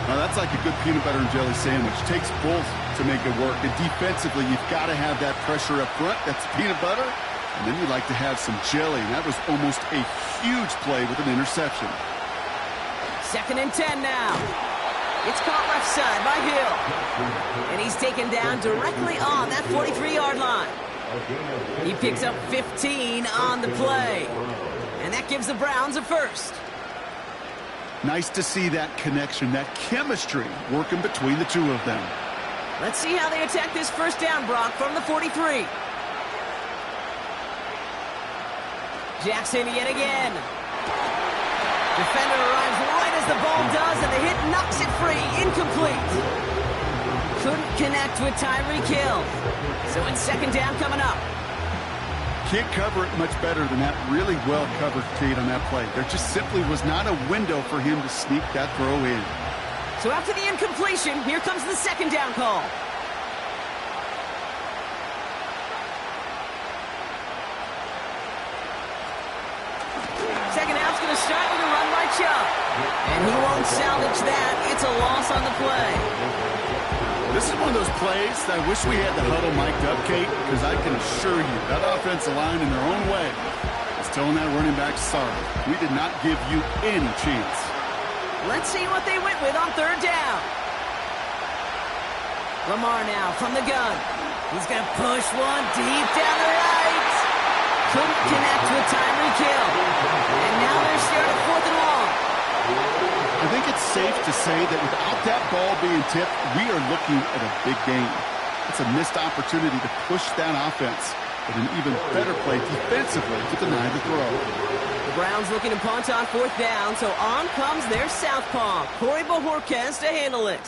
Now that's like a good peanut butter and jelly sandwich. Takes both to make it work. And defensively, you've got to have that pressure up front. That's peanut butter. And then you like to have some jelly. And that was almost a huge play with an interception. 2nd and 10 now. It's caught left side by Hill. And he's taken down directly on that 43-yard line. He picks up 15 on the play. And that gives the Browns a 1st. Nice to see that connection, that chemistry working between the two of them. Let's see how they attack this 1st down, Brock, from the 43. Jackson yet again. Defender arrives right as the ball does, and the hit knocks it free. Incomplete. Couldn't connect with Tyreek Hill. So it's 2nd down coming up. Can't cover it much better than that. Really well covered, Kate, on that play. There just simply was not a window for him to sneak that throw in. So after the incompletion, here comes the 2nd down call. Second half's going to start with a run by Chubb. And he won't salvage that. It's a loss on the play. This is one of those plays that I wish we had the huddle mic'd up, Kate, because I can assure you that offensive line in their own way is telling that running back, sorry, we did not give you any chance. Let's see what they went with on 3rd down. Lamar now from the gun. He's going to push one deep down the right. Couldn't connect with Tyreek Hill. And now they're staring at 4th and long. I think it's safe to say that without that ball being tipped, we are looking at a big game. It's a missed opportunity to push that offense, but an even better play defensively to deny the throw. The Browns looking to punt on 4th down, so on comes their southpaw, Corey Bojorquez, to handle it.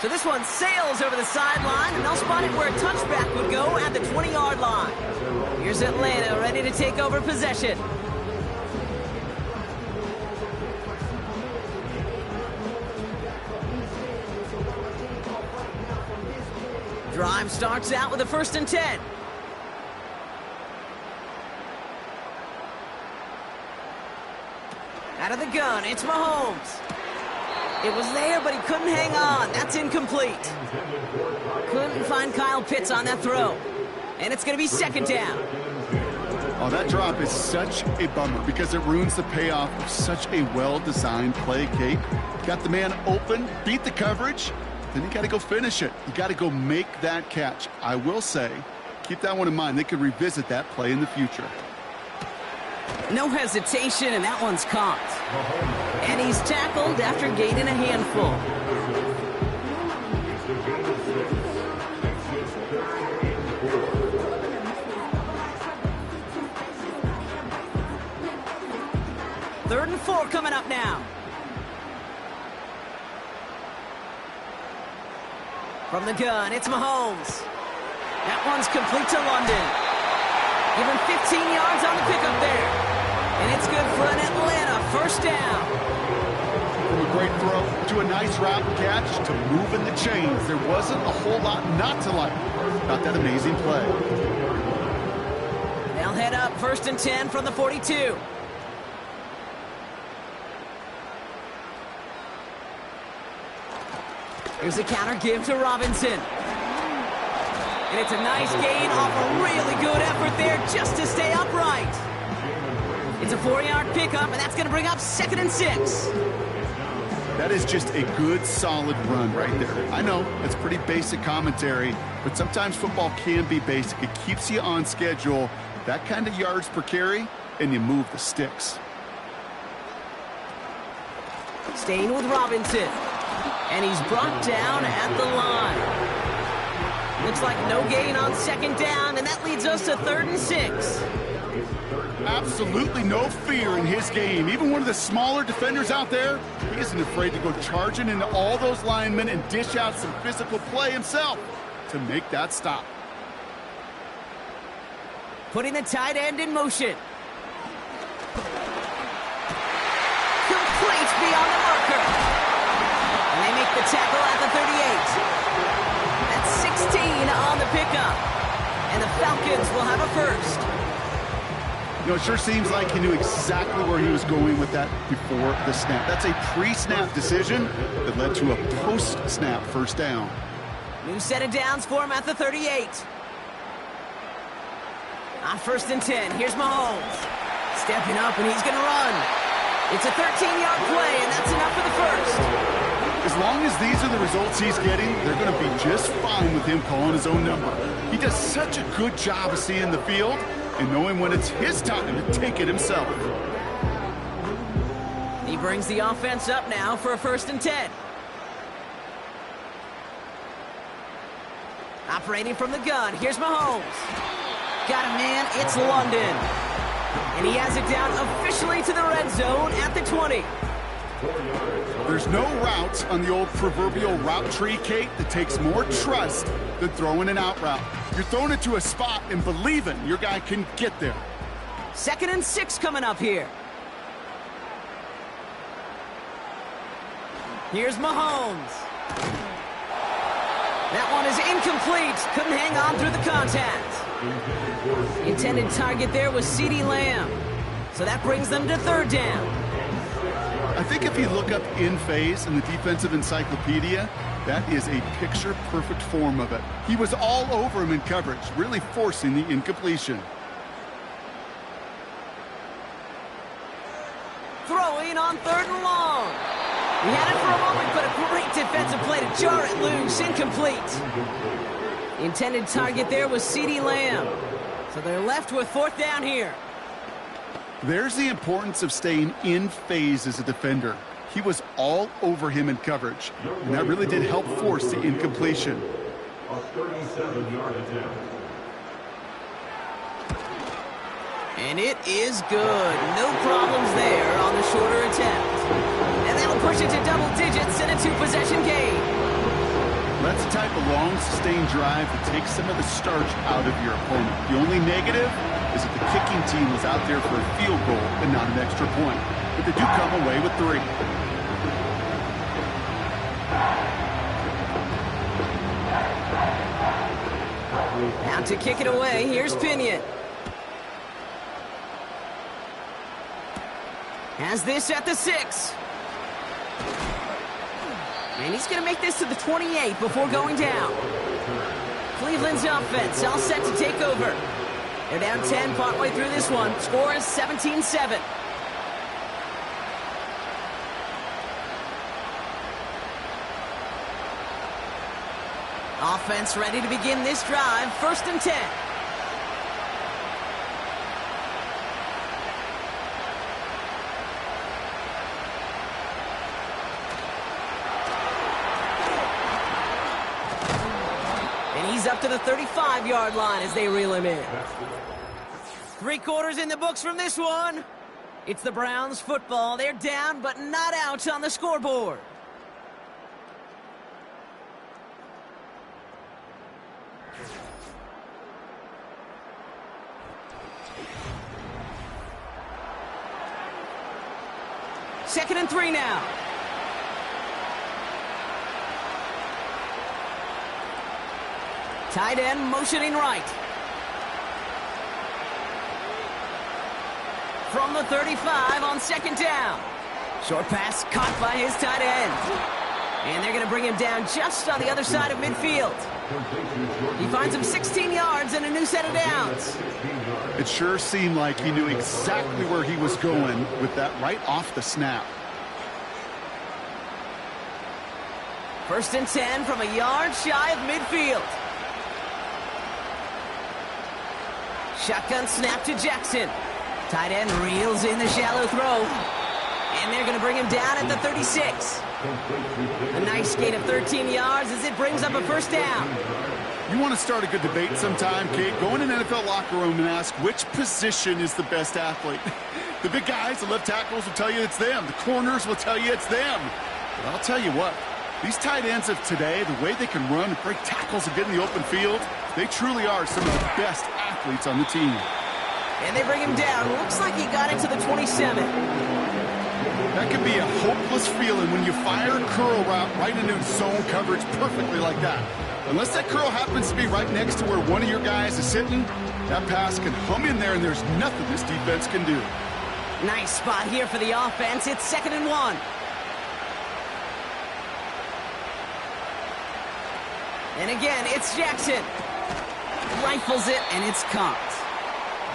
So this one sails over the sideline, and they'll spot it where a touchback would go at the 20-yard line. Here's Atlanta ready to take over possession. Drive starts out with a 1st and 10. Out of the gun, it's Mahomes. It was there, but he couldn't hang on. That's incomplete. Couldn't find Kyle Pitts on that throw. And it's going to be 2nd down. Oh, that drop is such a bummer because it ruins the payoff of such a well-designed play, Kate. Got the man open, beat the coverage, then you got to go finish it. You got to go make that catch. I will say, keep that one in mind. They could revisit that play in the future. No hesitation, and that one's caught. And he's tackled after gaining a handful. Third and 4 coming up now. From the gun, it's Mahomes. That one's complete to London. Give him 15 yards on the pickup there. And it's good for an Atlanta first down. From a great throw to a nice route and catch to moving the chains. There wasn't a whole lot not to like about that amazing play. They'll head up first and 10 from the 42. Here's a counter give to Robinson. And it's a nice gain off a really good effort there just to stay upright. It's a 4-yard pickup, and that's going to bring up 2nd and 6. That is just a good, solid run right there. I know, it's pretty basic commentary, but sometimes football can be basic. It keeps you on schedule, that kind of yards per carry, and you move the sticks. Staying with Robinson. And he's brought down at the line. Looks like no gain on 2nd down, and that leads us to 3rd and 6. Absolutely no fear in his game. Even one of the smaller defenders out there, he isn't afraid to go charging into all those linemen and dish out some physical play himself to make that stop. Putting the tight end in motion. Complete beyond the marker. And they make the tackle at the 38. That's 16 on the pickup. And the Falcons will have a first. You know, it sure seems like he knew exactly where he was going with that before the snap. That's a pre-snap decision that led to a post-snap first down. New set of downs for him at the 38. On 1st and 10, here's Mahomes. Stepping up, and he's going to run. It's a 13-yard play, and that's enough for the first. As long as these are the results he's getting, they're going to be just fine with him calling his own number. He does such a good job of seeing the field and knowing when it's his time to take it himself. He brings the offense up now for a 1st and 10. Operating from the gun, here's Mahomes. Got a man, it's London. And he has it down officially to the red zone at the 20. There's no route on the old proverbial route tree, Kate, that takes more trust than throwing an out route. You're throwing it to a spot and believing your guy can get there. 2nd and 6 coming up here. Here's Mahomes. That one is incomplete. Couldn't hang on through the contact. The intended target there was CeeDee Lamb. So that brings them to 3rd down. I think if you look up in phase in the defensive encyclopedia, that is a picture-perfect form of it. He was all over him in coverage, really forcing the incompletion. Throwing on 3rd and long. He had it for a moment, but a great defensive play to jar it loose. Incomplete. The intended target there was CeeDee Lamb. So they're left with 4th down here. There's the importance of staying in phase as a defender. He was all over him in coverage, and that really did help force the incompletion. A 37-yard attempt. And it is good. No problems there on the shorter attempt. And that'll push it to double digits in a 2-possession game. That's the type of long, sustained drive that takes some of the starch out of your opponent. The only negative is that the kicking team was out there for a field goal and not an extra point. But they do come away with 3. Now to kick it away, here's Pinion. Has this at the 6. And he's going to make this to the 28 before going down. Cleveland's offense all set to take over. They're down 10 partway through this one. Score is 17-7. Offense ready to begin this drive. 1st and 10. He's up to the 35-yard line as they reel him in. 3 quarters in the books from this one. It's the Browns football. They're down, but not out on the scoreboard. Second and 3 now. Tight end motioning right. From the 35 on second down. Short pass caught by his tight end. And they're going to bring him down just on the other side of midfield. He finds him 16 yards and a new set of downs. It sure seemed like he knew exactly where he was going with that right off the snap. First and 10 from a yard shy of midfield. Shotgun snap to Jackson. Tight end reels in the shallow throw. And they're going to bring him down at the 36. A nice gain of 13 yards as it brings up a first down. You want to start a good debate sometime, Kate? Go in an NFL locker room and ask which position is the best athlete. The big guys, the left tackles will tell you it's them. The corners will tell you it's them. But I'll tell you what, these tight ends of today, the way they can run and break tackles and get in the open field, they truly are some of the best athletes on the team. And they bring him down. Looks like he got into the 27. That can be a hopeless feeling when you fire a curl route right into zone coverage perfectly like that. Unless that curl happens to be right next to where one of your guys is sitting, that pass can hum in there and there's nothing this defense can do. Nice spot here for the offense. It's 2nd and 1. And again, it's Jackson. Rifles it, and it's caught.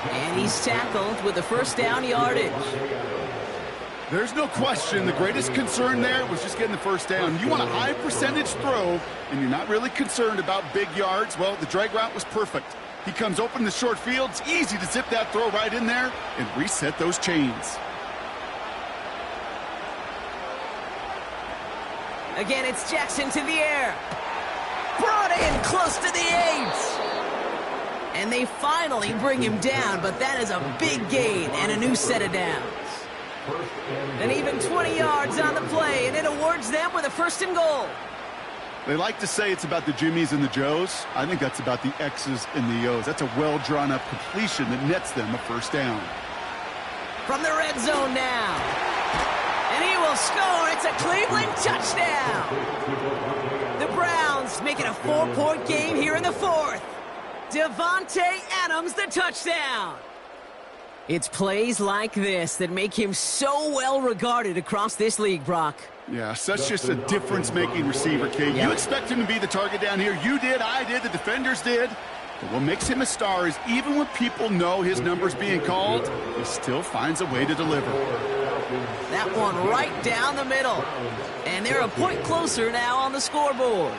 And he's tackled with the first down yardage. There's no question the greatest concern there was just getting the first down. You want a high percentage throw, and you're not really concerned about big yards. Well, the drag route was perfect. He comes open in the short field. It's easy to zip that throw right in there and reset those chains. Again, it's Jackson to the air. Brought in close to the 8. And they finally bring him down, but that is a big gain and a new set of downs. And even 20 yards on the play, and it awards them with a 1st and goal. They like to say it's about the Jimmies and the Joes. I think that's about the X's and the O's. That's a well-drawn-up completion that nets them a first down. From the red zone now. And he will score. It's a Cleveland touchdown. The Browns make it a 4-point game here in the 4th. Devontae Adams, the touchdown. It's plays like this that make him so well regarded across this league, Brock. Yeah, such just a difference-making receiver, Kate. Yep. You expect him to be the target down here. You did, I did, the defenders did. But what makes him a star is even when people know his number's being called, he still finds a way to deliver. That one right down the middle. And they're a point closer now on the scoreboard.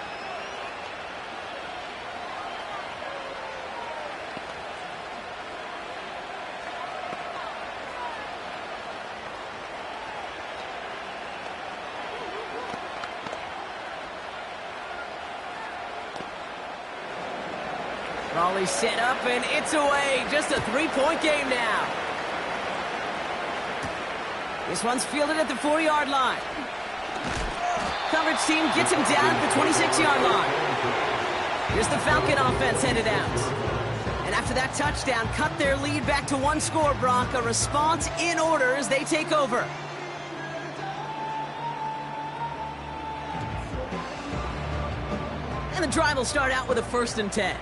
Raleigh set up, and it's away. Just a 3-point game now. This one's fielded at the 4-yard line. Coverage team gets him down at the 26-yard line. Here's the Falcon offense headed out. And after that touchdown, cut their lead back to 1 score, Brock. A response in order as they take over. And the drive will start out with a 1st and 10.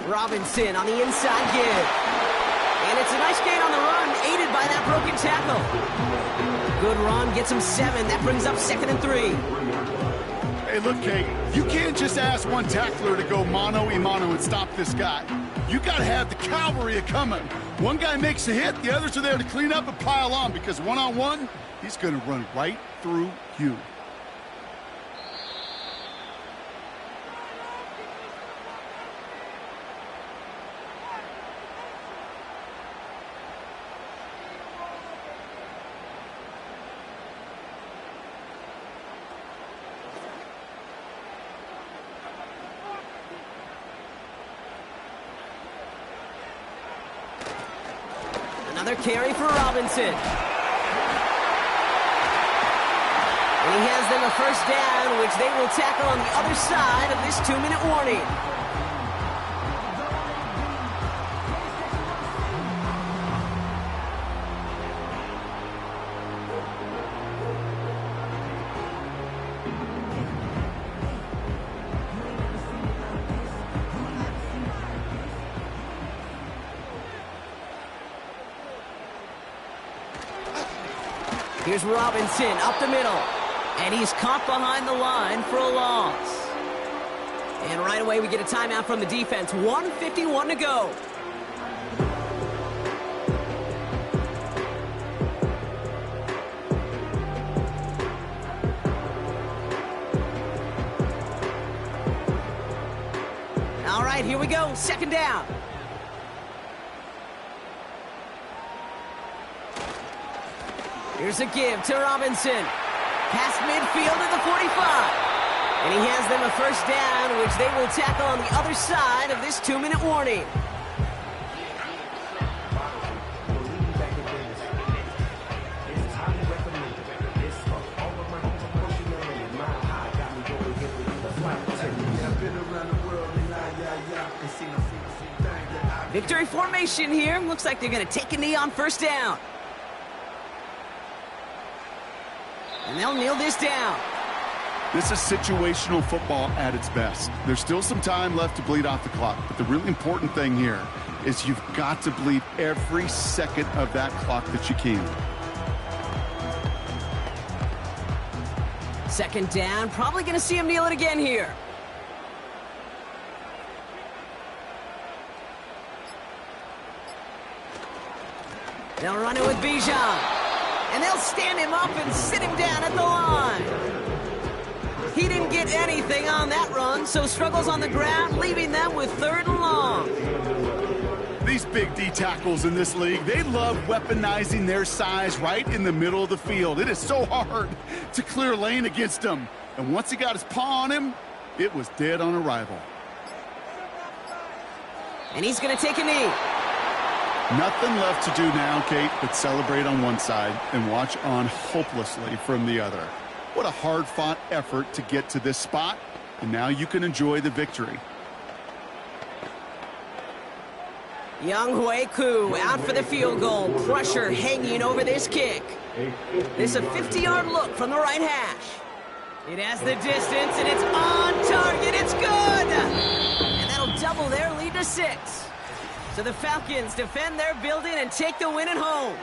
Robinson on the inside give. And it's a nice gain on the run, aided by that broken tackle. Good run, gets him 7. That brings up 2nd and 3. Hey, look, Kate, you can't just ask one tackler to go mano-a-mano and stop this guy. You got to have the cavalry coming. One guy makes a hit, the others are there to clean up and pile on, because one-on-one, he's going to run right through you. Another carry for Robinson. And he has them a first down, which they will tackle on the other side of this 2-minute warning. Here's Robinson up the middle. And he's caught behind the line for a loss. And right away we get a timeout from the defense. 1:51 to go. All right, here we go. Second down. Here's a give to Robinson. Past midfield at the 45. And he has them a first down, which they will tackle on the other side of this 2-minute warning. Victory formation here. Looks like they're going to take a knee on first down. And they'll kneel this down. This is situational football at its best. There's still some time left to bleed off the clock, but the really important thing here is you've got to bleed every second of that clock that you can. Second down, probably going to see him kneel it again here. They'll run it with Bijan. And they'll stand him up and sit him down at the line. He didn't get anything on that run, so struggles on the ground, leaving them with 3rd and long. These big D tackles in this league, they love weaponizing their size right in the middle of the field. It is so hard to clear lane against him. And once he got his paw on him, it was dead on arrival. And he's going to take a knee. Nothing left to do now, Kate, but celebrate on one side and watch on hopelessly from the other. What a hard-fought effort to get to this spot, and now you can enjoy the victory. Young Hueku out for the field goal. Pressure hanging over this kick. This is a 50-yard look from the right hash. It has the distance, and it's on target. It's good! And that'll double their lead to 6. So the Falcons defend their building and take the win at home.